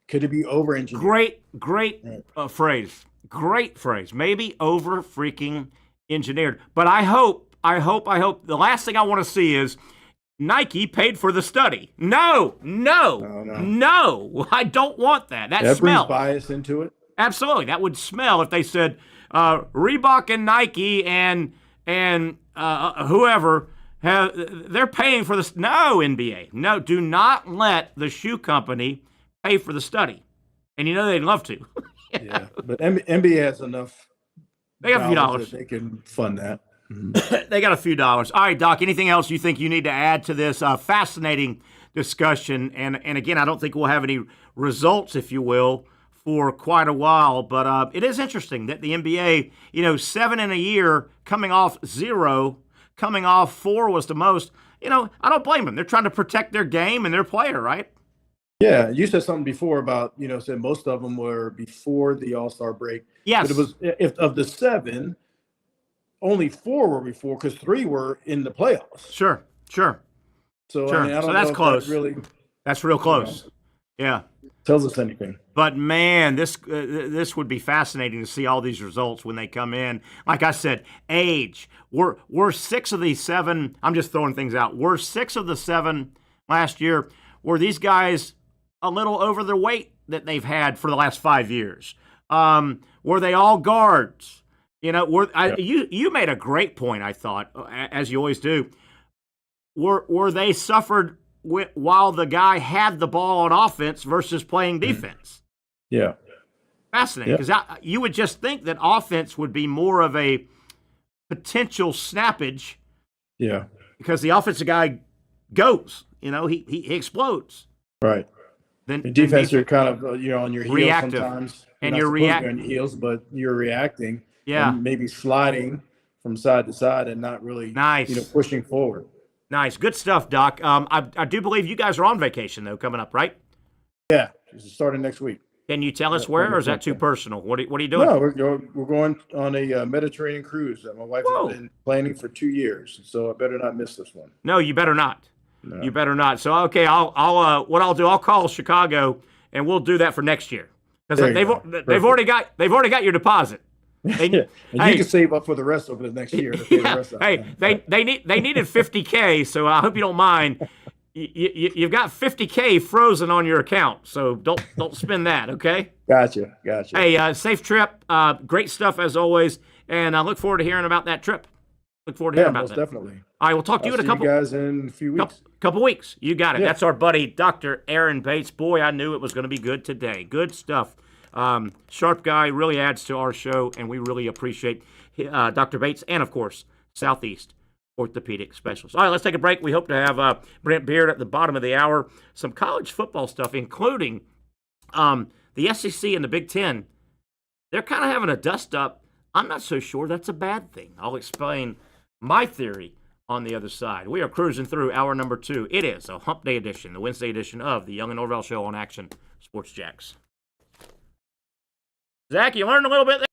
Could it be over engineered? Great phrase. Great phrase. Maybe over freaking engineered. But I hope the last thing I want to see is Nike paid for the study. No. I don't want that. That smells. Brings bias into it. Absolutely. That would smell if they said Reebok and Nike and whoever they're paying for this. No, NBA. No, do not let the shoe company pay for the study. And they'd love to. Yeah, but NBA has enough. They got a few dollars. They can fund that. They got a few dollars. All right, Doc, anything else you think you need to add to this fascinating discussion? And again, I don't think we'll have any results, if you will, for quite a while. But it is interesting that the NBA, 7 in a year, coming off 0, coming off 4 was the most. I don't blame them. They're trying to protect their game and their player, right? Yeah, you said something before about, said most of them were before the All-Star break. Yes. But it was, if of the 7, only 4 were before, because 3 were in the playoffs. Sure. So, sure. I don't so that's know close. That's real close. Yeah. Tells us anything. But man, this would be fascinating to see all these results when they come in. Like I said, age. We're 6 of these 7. I'm just throwing things out. We're 6 of the 7 last year. Were these guys a little over their weight that they've had for the last 5 years? Were they all guards? You made a great point, I thought, as you always do. Were they suffered while the guy had the ball on offense versus playing defense? Yeah. Fascinating, because you would just think that offense would be more of a potential snappage. Yeah. Because the offensive guy goes, he explodes. Right. Then defense, you're kind of on your heels reactive. Sometimes, and you're reacting on your heels, but you're reacting. Yeah, and maybe sliding from side to side and not really pushing forward. Nice, good stuff, Doc. I do believe you guys are on vacation though, coming up, right? Yeah, it's starting next week. Can you tell us where, or is that too personal? What are you doing? No, we're going on a Mediterranean cruise that my wife has been planning for 2 years, so I better not miss this one. No, you better not. No. You better not. So okay, I'll do. I'll call Chicago, and we'll do that for next year because they've already got your deposit. And you can save up for the rest over the next year. To pay the rest of they needed $50K, so I hope you don't mind. You've got $50K frozen on your account, so don't spend that. Okay. Gotcha. Hey, safe trip. Great stuff as always, and I look forward to hearing about that trip. Look forward to hearing about that. Definitely. All right, we'll talk to you in a couple. You guys in a few weeks. Couple weeks. You got it. Yeah. That's our buddy, Dr. Aaron Bates. Boy, I knew it was going to be good today. Good stuff. Sharp guy, really adds to our show, and we really appreciate Dr. Bates and, of course, Southeast Orthopedic Specialist. All right, let's take a break. We hope to have Brent Beaird at the bottom of the hour. Some college football stuff, including the SEC and the Big Ten. They're kind of having a dust-up. I'm not so sure that's a bad thing. I'll explain my theory on the other side. We are cruising through hour number 2. It is a hump day edition, the Wednesday edition of the Young and Norvelle Show on Action Sports Jacks. Zach, you learned a little bit there?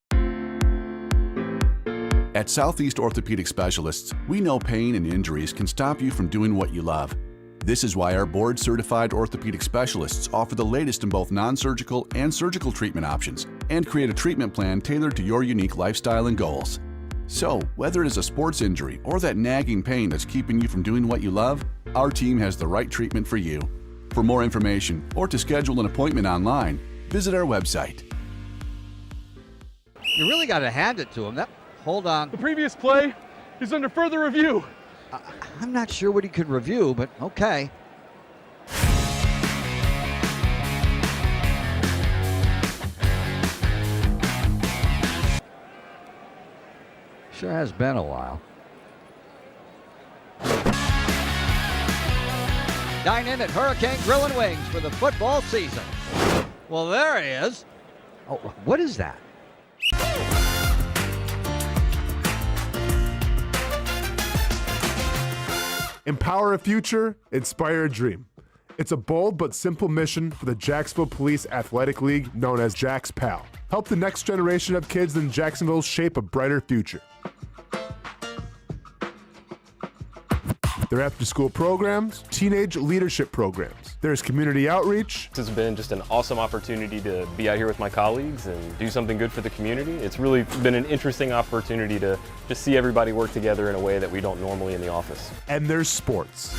At Southeast Orthopedic Specialists, we know pain and injuries can stop you from doing what you love. This is why our board-certified orthopedic specialists offer the latest in both non-surgical and surgical treatment options and create a treatment plan tailored to your unique lifestyle and goals. So, whether it is a sports injury or that nagging pain that's keeping you from doing what you love, our team has the right treatment for you. For more information or to schedule an appointment online, visit our website. You really got to hand it to him. Hold on. The previous play is under further review. I'm not sure what he could review, but okay. Sure has been a while. Dine in at Hurricane Grill and Wings for the football season. Well, there he is. Oh, what is that? Empower a future, inspire a dream. It's a bold but simple mission for the Jacksonville Police Athletic League known as Jax PAL. Help the next generation of kids in Jacksonville shape a brighter future. Their after-school programs, teenage leadership programs. There's community outreach. This has been just an awesome opportunity to be out here with my colleagues and do something good for the community. It's really been an interesting opportunity to just see everybody work together in a way that we don't normally in the office. And there's sports.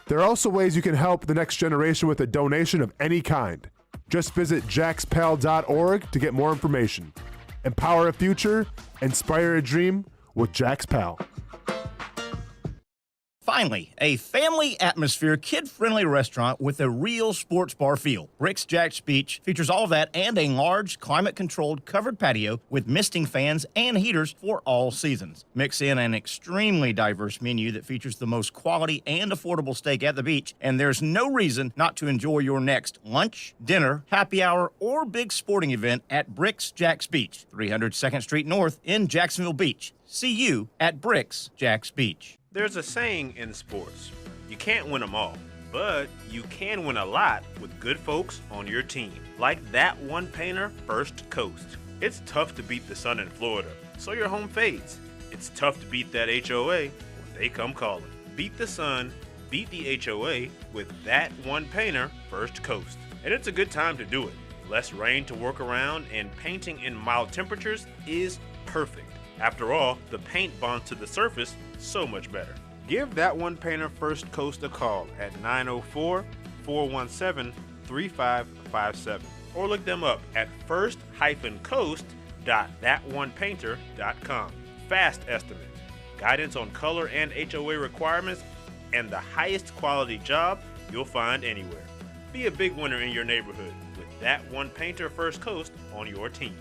There are also ways you can help the next generation with a donation of any kind. Just visit jaxpal.org to get more information. Empower a future, inspire a dream with Jax PAL. Finally, a family atmosphere, kid-friendly restaurant with a real sports bar feel. Bricks Jack's Beach features all of that and a large, climate-controlled covered patio with misting fans and heaters for all seasons. Mix in an extremely diverse menu that features the most quality and affordable steak at the beach, and there's no reason not to enjoy your next lunch, dinner, happy hour, or big sporting event at Bricks Jack's Beach, 300 2nd Street North in Jacksonville Beach. See you at Bricks Jack's Beach. There's a saying in sports, you can't win them all, but you can win a lot with good folks on your team. Like that one painter, First Coast. It's tough to beat the sun in Florida, so your home fades. It's tough to beat that HOA when they come calling. Beat the sun, beat the HOA with that one painter, First Coast. And it's a good time to do it. Less rain to work around and painting in mild temperatures is perfect. After all, the paint bonds to the surface so much better. Give that one painter First Coast a call at 904-417-3557 or look them up at first-coast.thatonepainter.com. Fast estimate, guidance on color and HOA requirements, and the highest quality job you'll find anywhere. Be a big winner in your neighborhood with that one painter First Coast on your team.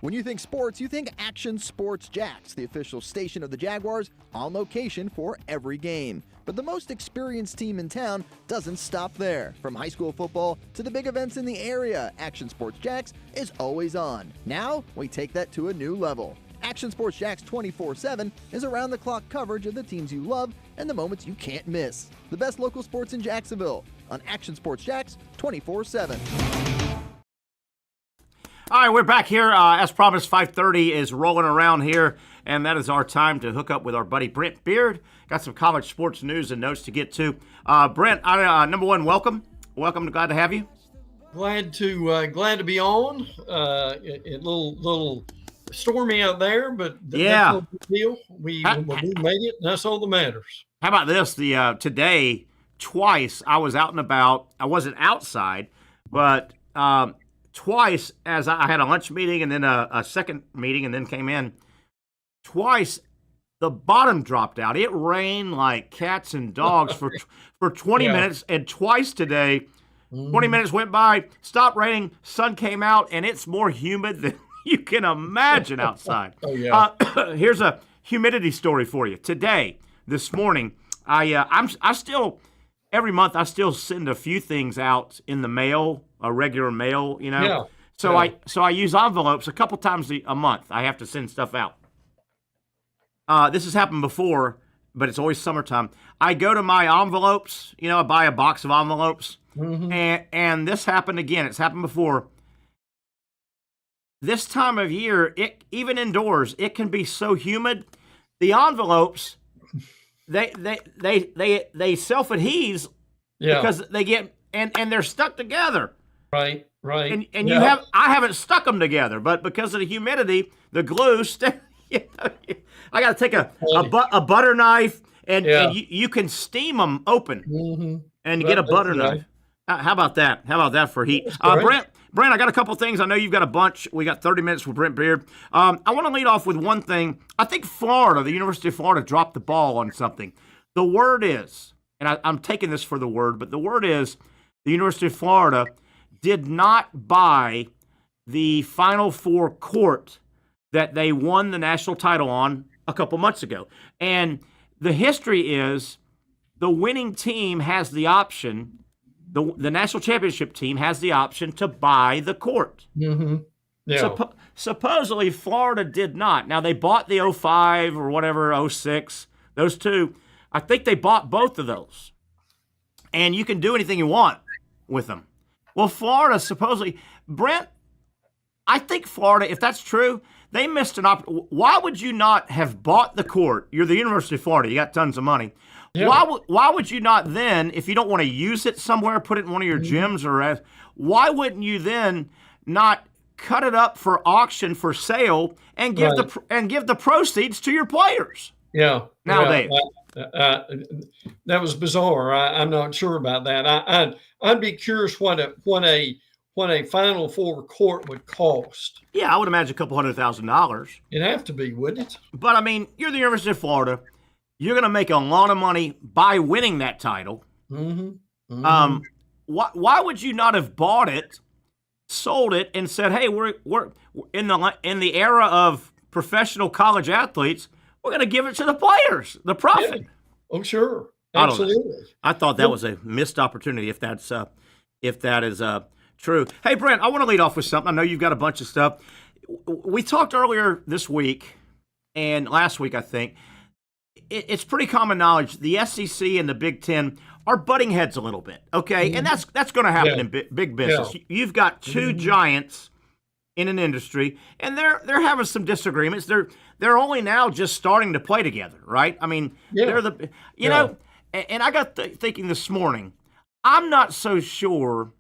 When you think sports, you think Action Sports Jax, the official station of the Jaguars, on location for every game. But the most experienced team in town doesn't stop there. From high school football to the big events in the area, Action Sports Jax is always on. Now, we take that to a new level. Action Sports Jax 24/7 is around-the-clock coverage of the teams you love and the moments you can't miss. The best local sports in Jacksonville on Action Sports Jax 24/7. All right, we're back here. As promised, 5:30 is rolling around here, and that is our time to hook up with our buddy Brent Beaird. Got some college sports news and notes to get to. Brent, number one, welcome. Welcome. Glad to have you. Glad to be on. A little stormy out there, but yeah, that's no big deal. We made it. And that's all that matters. How about this? Today, twice I was out and about. I wasn't outside, but twice as I had a lunch meeting and then a second meeting and then came in. Twice the bottom dropped out. It rained like cats and dogs for 20 minutes, and twice today, 20 minutes went by, stopped raining, sun came out, and it's more humid than you can imagine outside. Oh, yeah. Here's a humidity story for you. Today, this morning, I still every month I still send a few things out in the mail, a regular mail, Yeah. So I use envelopes a couple times a month. I have to send stuff out. This has happened before, but it's always summertime. I go to my envelopes. I buy a box of envelopes, and this happened again. It's happened before. This time of year, even indoors, it can be so humid. The envelopes, they self-adhese because they get and they're stuck together. Right. And I haven't stuck them together, but because of the humidity, the glue I got to take a butter knife and you can steam them open and get a butter knife. How about that? How about that for heat? Brent, I got a couple things. I know you've got a bunch. We got 30 minutes with Brent Beaird. I want to lead off with one thing. I think the University of Florida dropped the ball on something. The word is, and I'm taking this for the word, but the word is the University of Florida did not buy the Final Four court that they won the national title on a couple months ago. And the history is the winning team has the option, the national championship team has the option to buy the court. Supposedly Florida did not. Now they bought the 05 or whatever, 06, those two. I think they bought both of those. And you can do anything you want with them. Well, Florida supposedly, Brent, I think Florida, if that's true, they missed an opportunity. Why would you not have bought the court? You're the University of Florida. You got tons of money. Yeah. Why would you not then, if you don't want to use it somewhere, put it in one of your gyms or why wouldn't you then not cut it up for auction for sale and give the proceeds to your players? Yeah. Nowadays. That was bizarre. I'm not sure about that. I'd be curious what a Final Four court would cost. Yeah, I would imagine a couple $100,000. It'd have to be, wouldn't it? But I mean, you're the University of Florida. You're going to make a lot of money by winning that title. Why would you not have bought it, sold it, and said, "Hey, we're in the era of professional college athletes. We're going to give it to the players, the profit." Yeah. Oh, sure, absolutely. I thought that was a missed opportunity. If that is true. Hey, Brent, I want to lead off with something. I know you've got a bunch of stuff. We talked earlier this week and last week, I think. It's pretty common knowledge the SEC and the Big 10 are butting heads a little bit, okay? And that's going to happen in big business. Yeah. You've got two giants in an industry, and they're having some disagreements. They're only now just starting to play together, right? I mean, they're the you know. And I got thinking this morning, I'm not so sure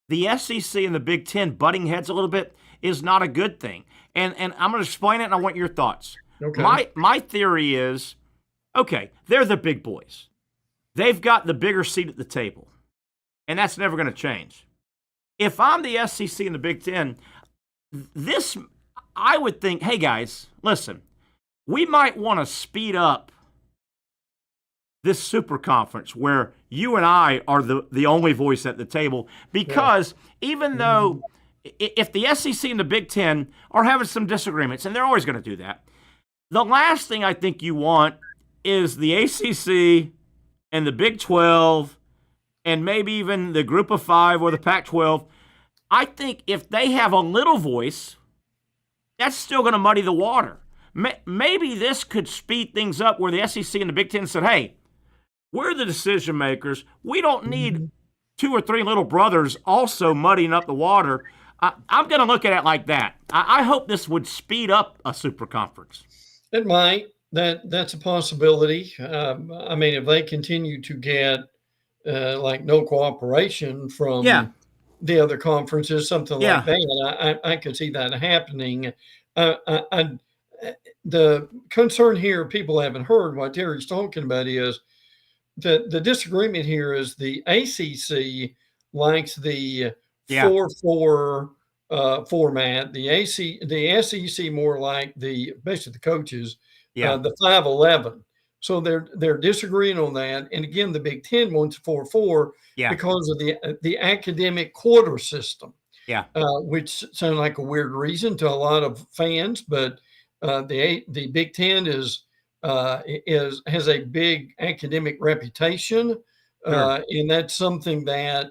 the SEC and the Big 10 butting heads a little bit is not a good thing. And I'm going to explain it, and I want your thoughts. Okay. My theory is, okay, they're the big boys. They've got the bigger seat at the table, and that's never going to change. If I'm the SEC and the Big 10, I would think, hey, guys, listen, we might want to speed up this super conference where you and I are the only voice at the table because even though if the SEC and the Big 10 are having some disagreements, and they're always going to do that, the last thing I think you want is the ACC and the Big 12 and maybe even the Group of Five or the Pac-12. I think if they have a little voice, that's still going to muddy the water. Maybe this could speed things up where the SEC and the Big 10 said, hey, we're the decision makers. We don't need two or three little brothers also muddying up the water. I'm going to look at it like that. I hope this would speed up a super conference. It might. That's a possibility. I mean, if they continue to get like no cooperation from the other conferences, something like that, I could see that happening. The concern here, people haven't heard what Terry's talking about, is the disagreement here is the ACC likes the 4-4 format. The SEC more like basically the coaches, the 5-11. So they're disagreeing on that. And again, the Big 10 wants 4-4 because of the academic quarter system. Which sounds like a weird reason to a lot of fans, but the Big 10 has a big academic reputation, and that's something that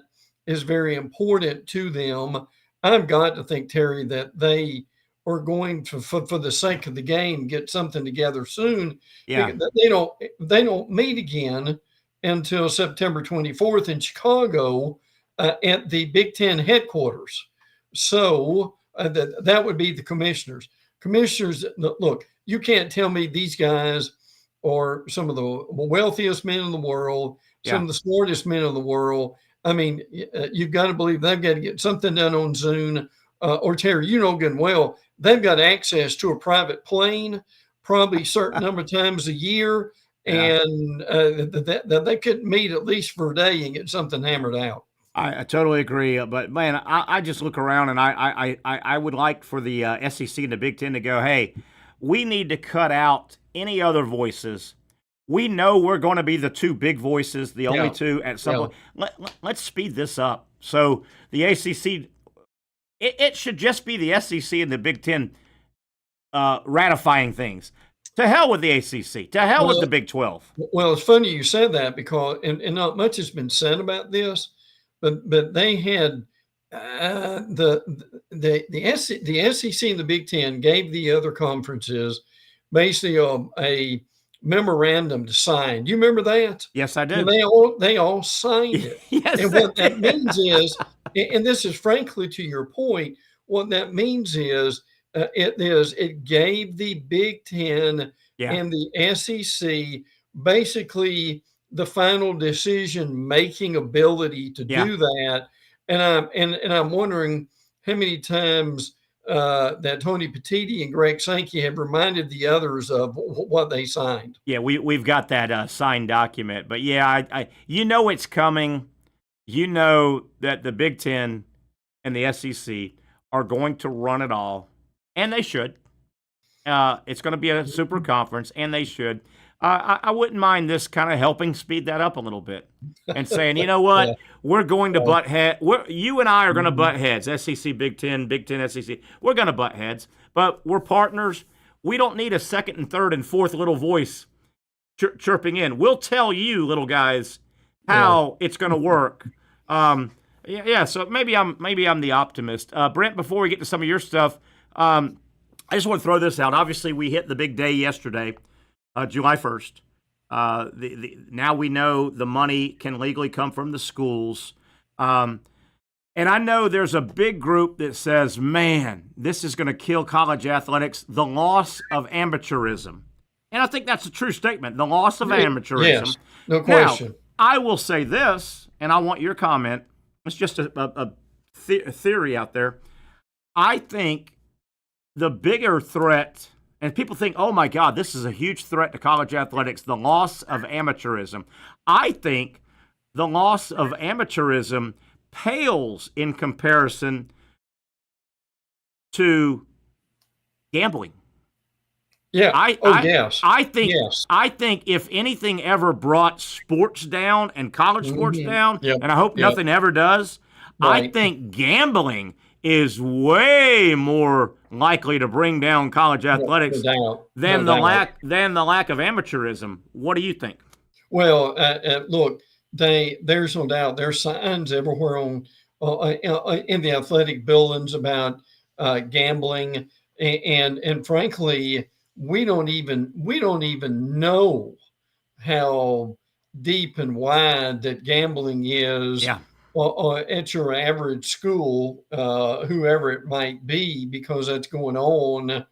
is very important to them. I've got to think, Terry, that they are going to, for the sake of the game, get something together soon. Yeah. They don't meet again until September 24th in Chicago at the Big Ten headquarters. So that would be the commissioners. Commissioners, look, you can't tell me these guys are some of the wealthiest men in the world, some of the smartest men in the world. I mean, you've got to believe they've got to get something done on Zoom. Or Terry, you know good and well, they've got access to a private plane, probably a certain number of times a year, and that they could meet at least for a day and get something hammered out. I totally agree, but man, I just look around and I would like for the SEC and the Big Ten to go, hey, we need to cut out any other voices. We know we're going to be the two big voices, the only two at some point. Let's speed this up. So the ACC, it should just be the SEC and the Big Ten ratifying things. To hell with the ACC. To hell with the Big 12. Well, it's funny you said that because, and not much has been said about this, but they had the SEC and the Big Ten gave the other conferences basically a memorandum to sign. Do you remember that? Yes, I do. And they all signed it. Yes, and what that means is, and this is frankly to your point, what that means is it gave the Big Ten and the SEC basically the final decision-making ability to do that. And I'm wondering how many times that Tony Petitti and Greg Sankey have reminded the others of what they signed. Yeah, we've got that signed document. But yeah, I you know it's coming. You know that the Big Ten and the SEC are going to run it all, and they should. It's going to be a super conference, and they should. I wouldn't mind this kind of helping speed that up a little bit and saying, you know what, we're going to butt heads. You and I are going to butt heads. SEC, Big Ten, SEC. We're going to butt heads, but we're partners. We don't need a second and third and fourth little voice chirping in. We'll tell you, little guys, how it's going to work. So maybe I'm the optimist. Brent, before we get to some of your stuff, I just want to throw this out. Obviously, we hit the big day yesterday. July 1st. Now we know the money can legally come from the schools. And I know there's a big group that says, man, this is going to kill college athletics, the loss of amateurism. And I think that's a true statement, the loss of amateurism. Yes, no question. Now, I will say this, and I want your comment. It's just a theory out there. I think the bigger threat, and people think, oh, my God, this is a huge threat to college athletics, the loss of amateurism. I think the loss of amateurism pales in comparison to gambling. Yeah. I think if anything ever brought sports down and college sports down, and I hope nothing ever does, I think gambling is way more likely to bring down college athletics than the lack of amateurism. What do you think? Well, look, there's no doubt there's signs everywhere on in the athletic buildings about gambling, and frankly, we don't even know how deep and wide that gambling is. Yeah. At your average school, whoever it might be, because that's going on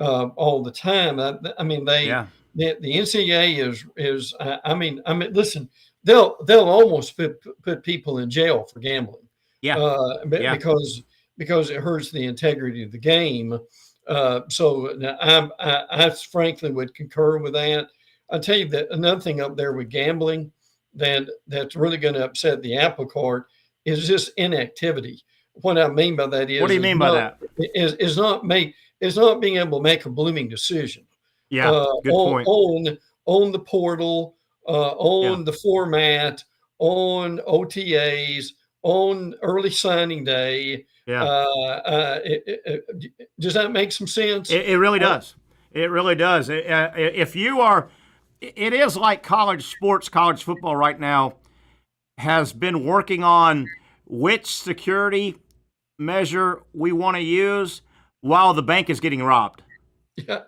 all the time. I mean, the NCAA is. I mean, listen, they'll almost put people in jail for gambling. Because it hurts the integrity of the game. So I frankly would concur with that. I'll tell you that another thing up there with gambling that's really going to upset the apple cart is just inactivity. What I mean by that is, what do you mean by that? Is not being able to make a blooming decision. Yeah, good point. On the portal, on the format, on OTAs, on early signing day. Yeah. Does that make some sense? It really does. It really does. If you are, it is like college sports, college football right now has been working on which security measure we want to use while the bank is getting robbed.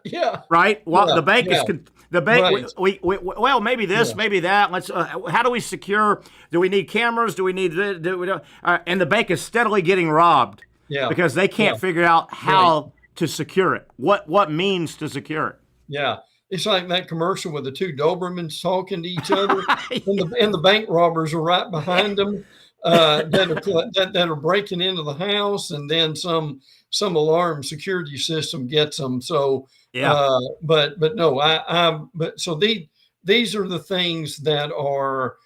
Yeah. Right. While the bank yeah. is the bank. Right. We well maybe this, maybe that. Let's. How do we secure? Do we need cameras? Do we need? And the bank is steadily getting robbed. Yeah. Because they can't figure out how to secure it. What means to secure it? Yeah. It's like that commercial with the two Dobermans talking to each other, and the bank robbers are right behind them that are breaking into the house, and then some alarm security system gets them. So but no, but so these are the things that are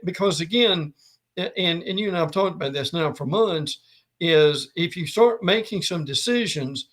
because again, and you and I've talked about this now for months. Is if you start making some decisions,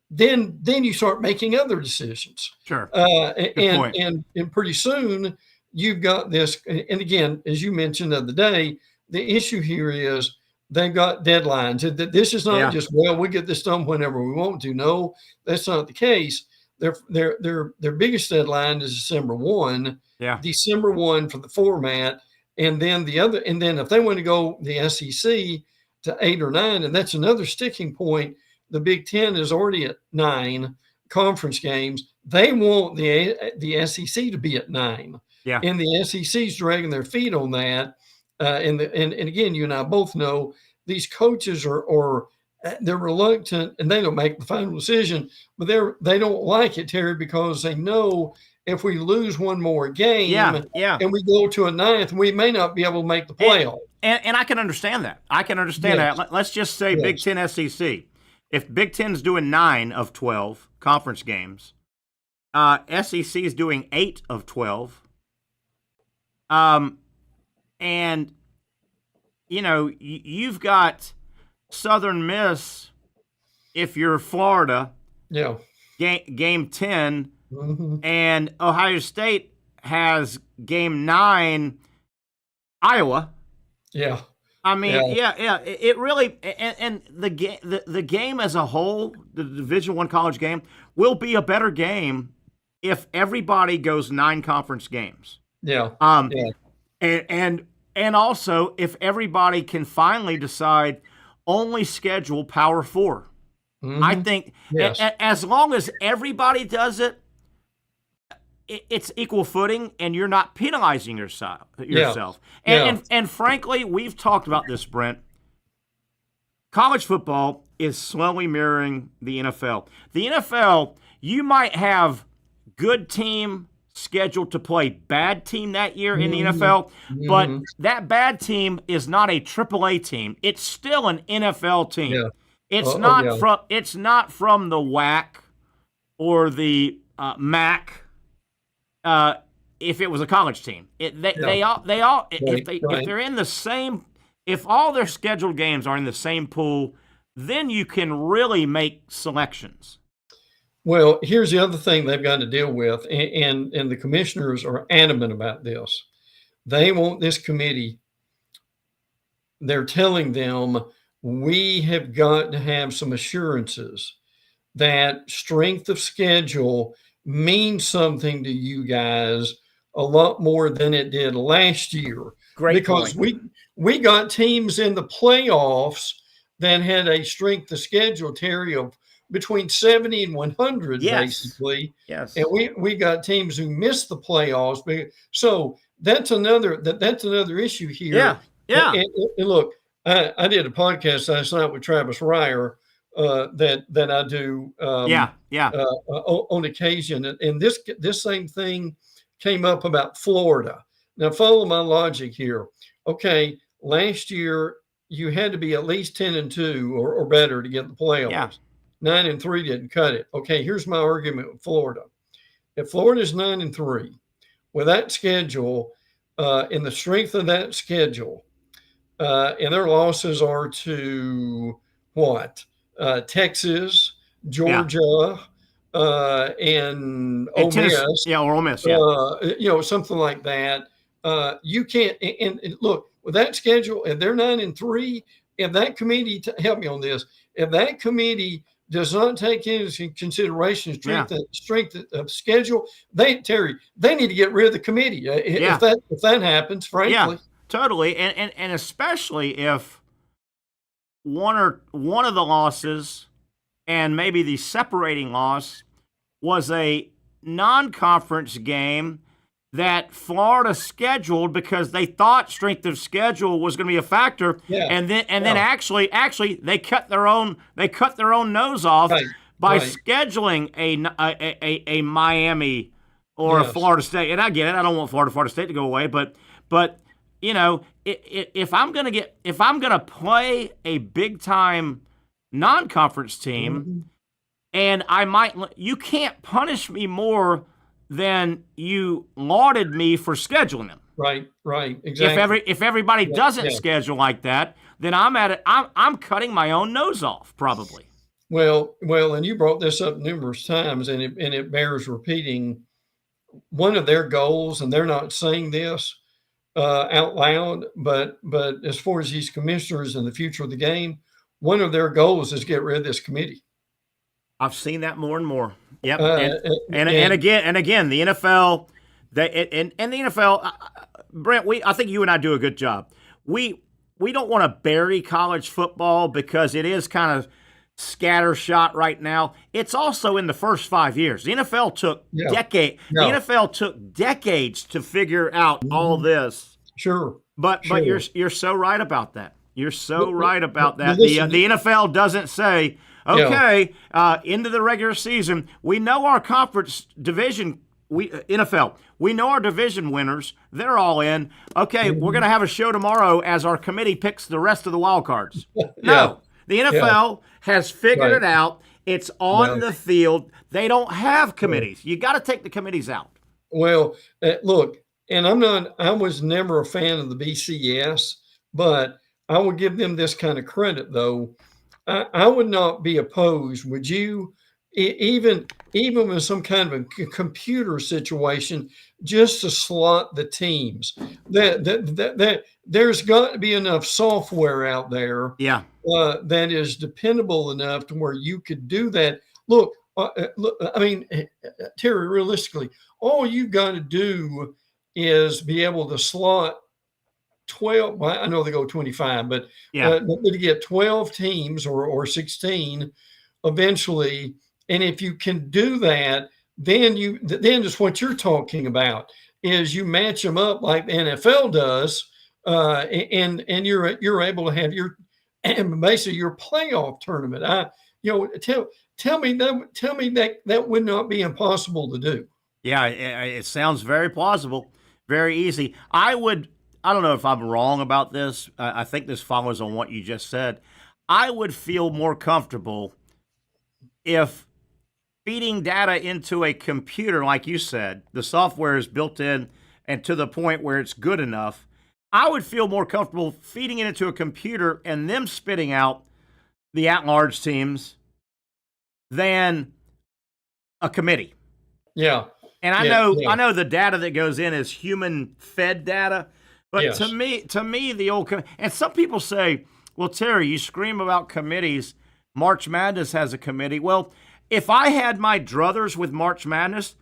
then you start making other decisions. Sure. And pretty soon you've got this. And again, as you mentioned the other day, the issue here is they've got deadlines. This is not just, well, we get this done whenever we want to. No, that's not the case. Their biggest deadline is December 1. Yeah. December 1 for the format. And then if they want to go the SEC to 8 or 9, and that's another sticking point. The Big 10 is already at 9 conference games. They want the SEC to be at 9. Yeah. And the SEC's dragging their feet on that. And again, you and I both know these coaches are they're reluctant, and they don't make the final decision, but they don't like it, Terry, because they know if we lose one more game and we go to a 9th, we may not be able to make the playoff. And I can understand that. that. Let's just say Big 10 SEC. If Big 10 is doing 9 of 12 conference games, SEC is doing 8 of 12. And, you've got Southern Miss, if you're Florida, game 10, and Ohio State has game 9, Iowa. Yeah. I mean, it really, and the game as a whole, the Division I college game, will be a better game if everybody goes 9 conference games. Yeah. And also if everybody can finally decide only schedule Power 4. I think as long as everybody does it, it's equal footing, and you're not penalizing yourself. And frankly, we've talked about this, Brent. College football is slowly mirroring the NFL. The NFL, you might have good team scheduled to play bad team that year in the NFL, but that bad team is not a AAA team. It's still an NFL team. Yeah. It's not from the WAC or the MAC. If it was a college team, if they're in the same, if all their scheduled games are in the same pool, then you can really make selections. Well, here's the other thing they've got to deal with, and the commissioners are adamant about this. They want this committee. They're telling them we have got to have some assurances that strength of schedule means something to you guys a lot more than it did last year. Because we got teams in the playoffs that had a strength of schedule, Terry, of between 70 and 100, basically. Yes. And we got teams who missed the playoffs. So that's another issue here. Yeah. And look, I did a podcast last night with Travis Ryer that I do on occasion. And this same thing came up about Florida. Now, follow my logic here. Okay, last year you had to be at least 10-2 or better to get the playoffs. Yeah. 9-3 didn't cut it. Okay, here's my argument with Florida. If Florida's 9-3, with that schedule, in the strength of that schedule, and their losses are to what? Texas, Georgia, and Ole Miss. Yeah, or Ole Miss. Yeah. Something like that. You can't. And look, with that schedule, if they're 9-3, if that committee help me on this, if that committee does not take into consideration strength of schedule, they need to get rid of the committee. If that happens, frankly. Yeah, totally. And especially if one of the losses, and maybe the separating loss, was a non-conference game that Florida scheduled because they thought strength of schedule was going to be a factor, and then actually they cut their own nose off by scheduling a Miami or a Florida State. And I get it, I don't want Florida State to go away, but you know, if I'm gonna play a big time non-conference team, and you can't punish me more than you lauded me for scheduling them. Right, exactly. If everybody doesn't schedule like that, then I'm cutting my own nose off probably. Well, and you brought this up numerous times, and it bears repeating. One of their goals, and they're not saying this out loud, but as far as these commissioners and the future of the game, one of their goals is get rid of this committee. I've seen that more and more. Yep, and again, the NFL, the NFL, Brent. I think you and I do a good job. We don't want to bury college football because it is kind of scattershot right now. It's also in the first 5 years. The NFL took The NFL took decades to figure out all this. Sure, but you're so right about that. You're so right about that. The NFL doesn't say, okay, into the regular season, we know our conference division. NFL, we know our division winners. They're all in. Okay, we're going to have a show tomorrow as our committee picks the rest of the wild cards. No. The NFL has figured it out. It's on the field. They don't have committees. You got to take the committees out. Well, look, and I was never a fan of the BCS, but I would give them this kind of credit, though. I would not be opposed. Would you, even with some kind of a computer situation, just to slot the teams? That there's got to be enough software out there. Yeah. That is dependable enough to where you could do that. Look, I mean, Terry, realistically, all you got to do is be able to slot 12. Well, I know they go 25, but to get 12 teams or 16 eventually. And if you can do that, then just what you're talking about is you match them up like the NFL does, and you're able to have basically your playoff tournament. Tell me that would not be impossible to do. Yeah, it sounds very plausible, very easy. I don't know if I'm wrong about this. I think this follows on what you just said. I would feel more comfortable if feeding data into a computer, like you said, the software is built in and to the point where it's good enough. I would feel more comfortable feeding it into a computer and them spitting out the at-large teams than a committee. Yeah. And I know the data that goes in is human-fed data, but to me, the old and some people say, "Well, Terry, you scream about committees. March Madness has a committee." Well, if I had my druthers with March Madness,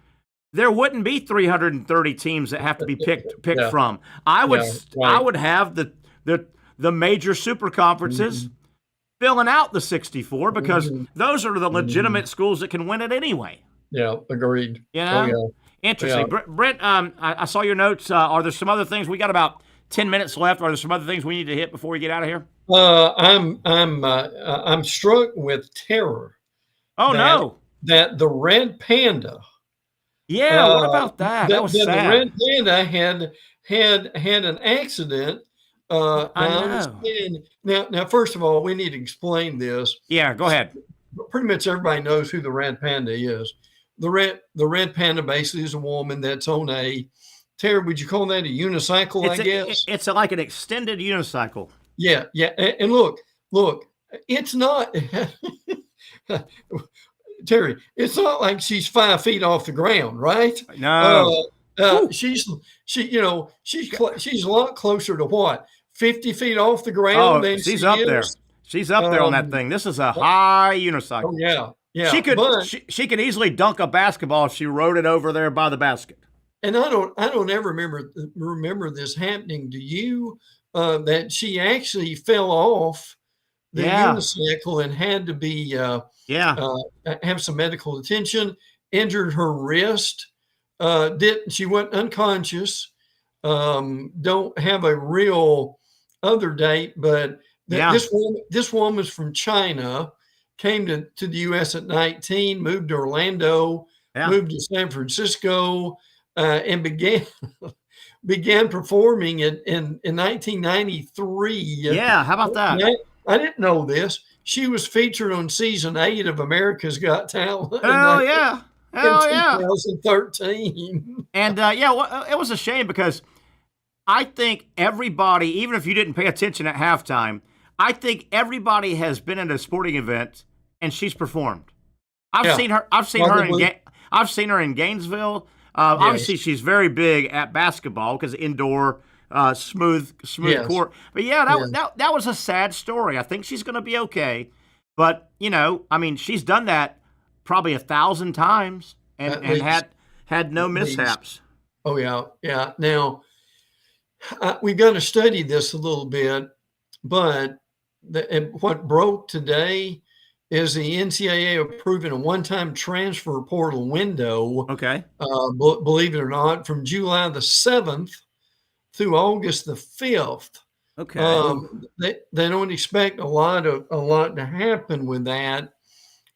there wouldn't be 330 teams that have to be picked from. I would have the major super conferences filling out the 64 because those are the legitimate schools that can win it anyway. Yeah, agreed. You know? Interesting. Yeah. Brent, I saw your notes. Are there some other things? We got about 10 minutes left. Are there some other things we need to hit before we get out of here? I'm struck with terror. Oh, no. That the red panda. Yeah, what about that? That was sad. The red panda had an accident. I know. Now, first of all, we need to explain this. Yeah, go ahead. Pretty much everybody knows who the red panda is. The red panda basically is a woman that's on a, Terry, would you call that a unicycle, I guess? It's like an extended unicycle. Yeah. And look, it's not, Terry, it's not like she's 5 feet off the ground, right? No. She's a lot closer to what? 50 feet off the ground than she's up there. She's up there on that thing. This is a high unicycle. Oh, yeah. She could easily dunk a basketball if she rode it over there by the basket. And I don't ever remember this happening to you, that she actually fell off the unicycle and had to be have some medical attention. Injured her wrist. She went unconscious. Don't have a real other date, but this woman's from China, came to the U.S. at 19, moved to Orlando, moved to San Francisco, and began performing in 1993. Yeah, how about that? I didn't know this. She was featured on season 8 of America's Got Talent. Hell yeah. Hell yeah. 2013. And it was a shame because I think everybody, even if you didn't pay attention at halftime, I think everybody has been at a sporting event and she's performed. I've seen her in Gainesville. Obviously, she's very big at basketball because indoor, smooth court. But that was a sad story. I think she's going to be okay. But she's done that probably 1,000 times and had no mishaps. Oh yeah. Now we've got to study this a little bit, but what broke today is the NCAA approving a one-time transfer portal window. Okay. Believe it or not, from July the 7th through August the 5th. Okay. They don't expect a lot to happen with that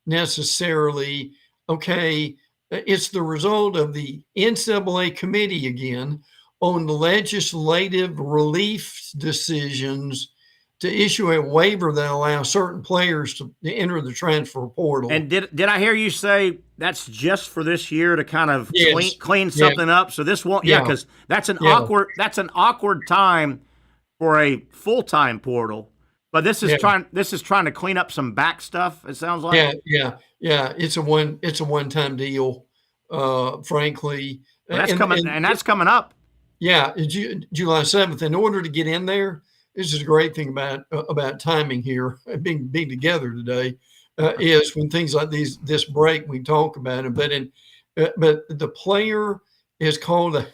necessarily. Okay. It's the result of the NCAA committee again on the legislative relief decisions to issue a waiver that allows certain players to enter the transfer portal. And did I hear you say that's just for this year to kind of clean something up? So this won't, because that's an awkward time for a full-time portal. But this is trying to clean up some back stuff. It sounds like. Yeah. It's a one-time deal. Frankly, well, that's coming up. Yeah, July 7th. In order to get in there. This is a great thing about timing here, being together today, is when things like this break, we talk about it. But the player is called a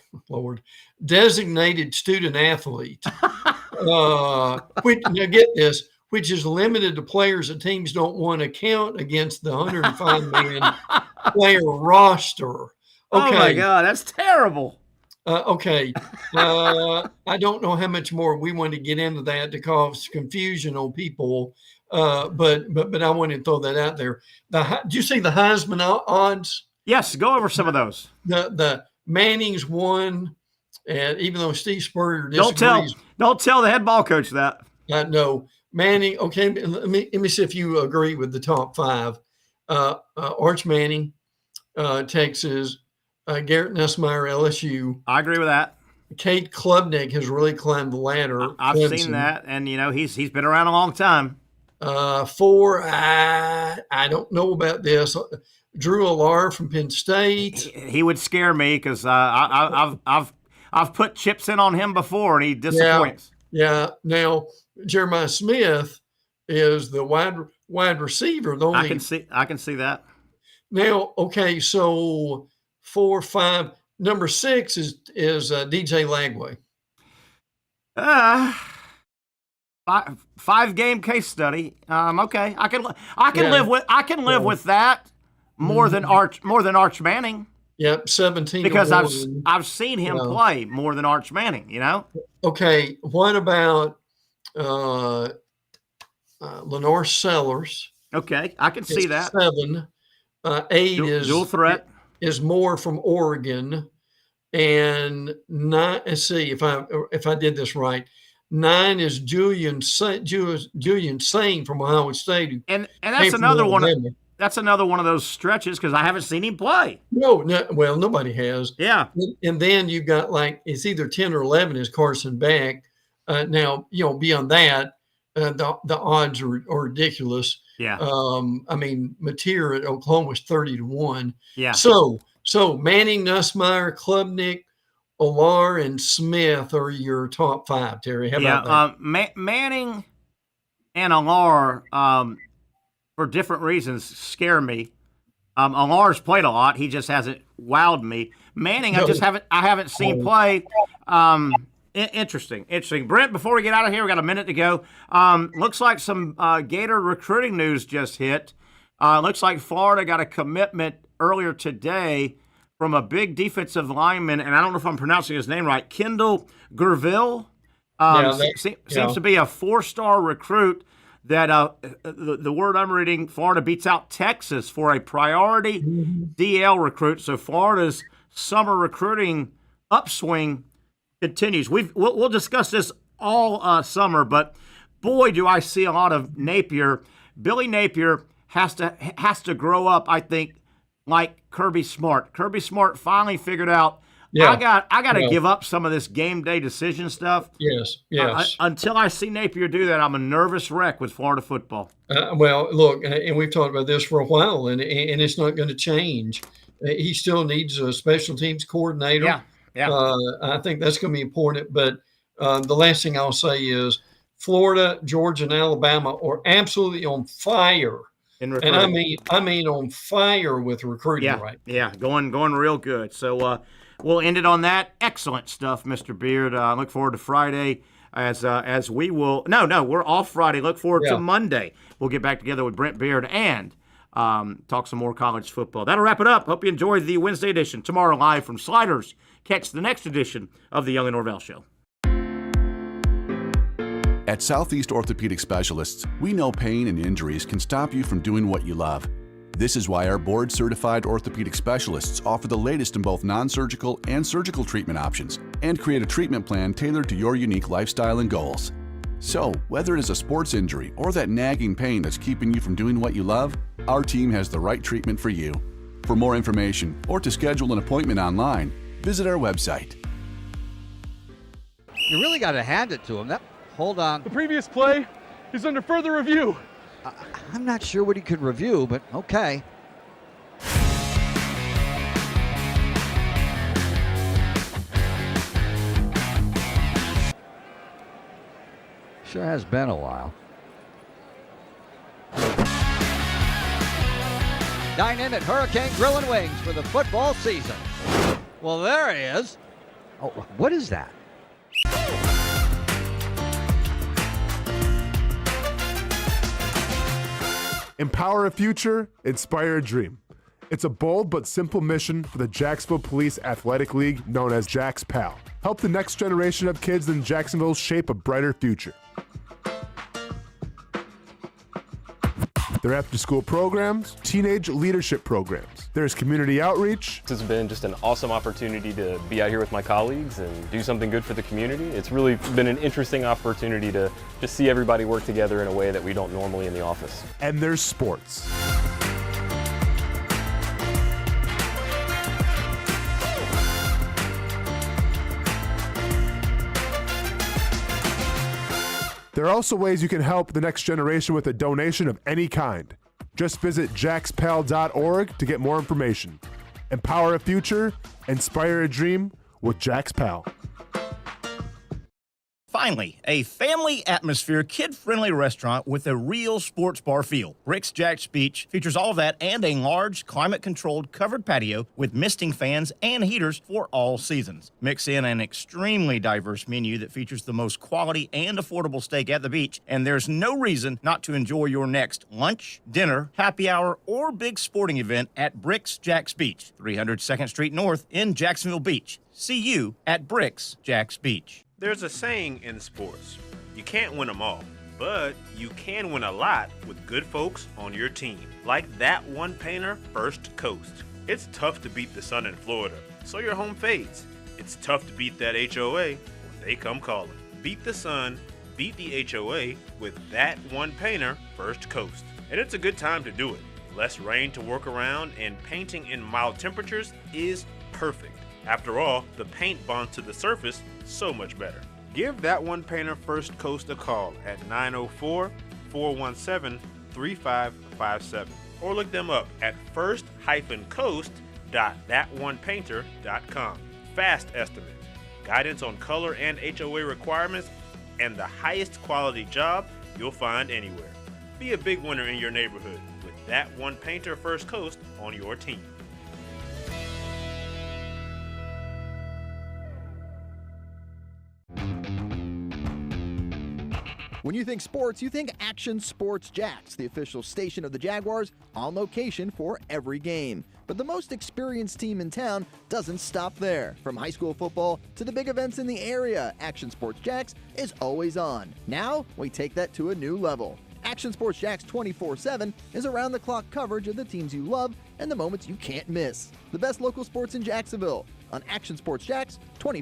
designated student athlete. Which, now get this, which is limited to players that teams don't want to count against the 105-man player roster. Okay. Oh my God, that's terrible. Okay. I don't know how much more we want to get into that to cause confusion on people. But I wanted to throw that out there. Do you see the Heisman odds? Yes. Go over some of those. The Manning's won, and even though Steve Spurrier disagrees. Don't tell the head ball coach that. No, Manning. Okay. Let me see if you agree with the top 5. Arch Manning, Texas. Garrett Nussmeier, LSU. I agree with that. Kate Klubnik has really climbed the ladder. I've seen that, and he's been around a long time. 4, I don't know about this. Drew Allar from Penn State. He would scare me because I've put chips in on him before, and he disappoints. Yeah. Now Jeremiah Smith is the wide receiver. I can see that. Now, okay, so 4, 5. Number 6 is DJ Lagway. 5-game case study. Okay, I can live with that more than Arch Manning. Yep, 17. Because I've seen him play more than Arch Manning. Okay, what about Lenore Sellers? Okay, I can see that. 7. 8 is dual threat. Is more from Oregon, and 9. Let's see if I did this right. 9 is Julian Sane from Ohio State, and that's another one. That's another one of those stretches because I haven't seen him play. No, well, nobody has. Yeah, and then you've got it's either 10 or 11 is Carson Beck. Now beyond that, the odds are ridiculous. Yeah. Mateer at Oklahoma was 30-1. Yeah. So Manning, Nussmeier, Klubnik, Allar, and Smith are your top 5, Terry. How about that? Manning and Allar, for different reasons, scare me. Allar's played a lot. He just hasn't wowed me. Manning, I haven't seen play. Interesting. Brent, before we get out of here, we got a minute to go. Looks like some Gator recruiting news just hit. Looks like Florida got a commitment earlier today from a big defensive lineman, and I don't know if I'm pronouncing his name right, Kendall Gurville. Seems to be a 4-star recruit that the word I'm reading, Florida beats out Texas for a priority DL recruit. So Florida's summer recruiting upswing continues. We'll discuss this all summer, but boy, do I see a lot of Napier. Billy Napier has to grow up, I think, like Kirby Smart. Kirby Smart finally figured out, I got to give up some of this game day decision stuff. Yes. Until I see Napier do that, I'm a nervous wreck with Florida football. Well, look, and we've talked about this for a while, and it's not going to change. He still needs a special teams coordinator. Yeah. I think that's going to be important. But the last thing I'll say is Florida, Georgia, and Alabama are absolutely on fire. And I mean on fire with recruiting right now. Yeah, going real good. So we'll end it on that. Excellent stuff, Mr. Beaird. Look forward to Friday as we will. No, we're off Friday. Look forward to Monday. We'll get back together with Brent Beaird and talk some more college football. That'll wrap it up. Hope you enjoyed the Wednesday edition. Tomorrow, live from Sliders, catch the next edition of the Young and Norvelle Show. At Southeast Orthopedic Specialists, we know pain and injuries can stop you from doing what you love. This is why our board-certified orthopedic specialists offer the latest in both non-surgical and surgical treatment options and create a treatment plan tailored to your unique lifestyle and goals. So, whether it is a sports injury or that nagging pain that's keeping you from doing what you love, our team has the right treatment for you. For more information or to schedule an appointment online, visit our website. You really got to hand it to him. Hold on. The previous play is under further review. I'm not sure what he could review, but okay. Sure has been a while. Dynamic Hurricane Grill and Wings for the football season. Well, there he is. Oh, what is that? Empower a future, inspire a dream. It's a bold but simple mission for the Jacksonville Police Athletic League known as Jax PAL. Help the next generation of kids in Jacksonville shape a brighter future. Their after-school programs, teenage leadership programs. There's community outreach. This has been just an awesome opportunity to be out here with my colleagues and do something good for the community. It's really been an interesting opportunity to just see everybody work together in a way that we don't normally in the office. And there's sports. There are also ways you can help the next generation with a donation of any kind. Just visit jaxpal.org to get more information. Empower a future, inspire a dream with Jax PAL. Finally, a family atmosphere, kid-friendly restaurant with a real sports bar feel. Bricks Jack's Beach features all of that and a large, climate-controlled covered patio with misting fans and heaters for all seasons. Mix in an extremely diverse menu that features the most quality and affordable steak at the beach, and there's no reason not to enjoy your next lunch, dinner, happy hour, or big sporting event at Bricks Jack's Beach, 300 2nd Street North in Jacksonville Beach. See you at Bricks Jack's Beach. There's a saying in sports, you can't win them all, but you can win a lot with good folks on your team. Like that one painter, First Coast. It's tough to beat the sun in Florida, so your home fades. It's tough to beat that HOA when they come calling. Beat the sun, beat the HOA with that one painter, First Coast. And it's a good time to do it. Less rain to work around, and painting in mild temperatures is perfect. After all, the paint bonds to the surface so much better. Give that one painter First Coast a call at 904-417-3557 or look them up at first-coast.thatonepainter.com. Fast estimate, guidance on color and HOA requirements, and the highest quality job you'll find anywhere. Be a big winner in your neighborhood with that one painter First Coast on your team. When you think sports, you think Action Sports Jax, the official station of the Jaguars, on location for every game. But the most experienced team in town doesn't stop there. From high school football to the big events in the area, Action Sports Jax is always on. Now, we take that to a new level. Action Sports Jax 24/7 is around-the-clock coverage of the teams you love and the moments you can't miss. The best local sports in Jacksonville on Action Sports Jax 24/7.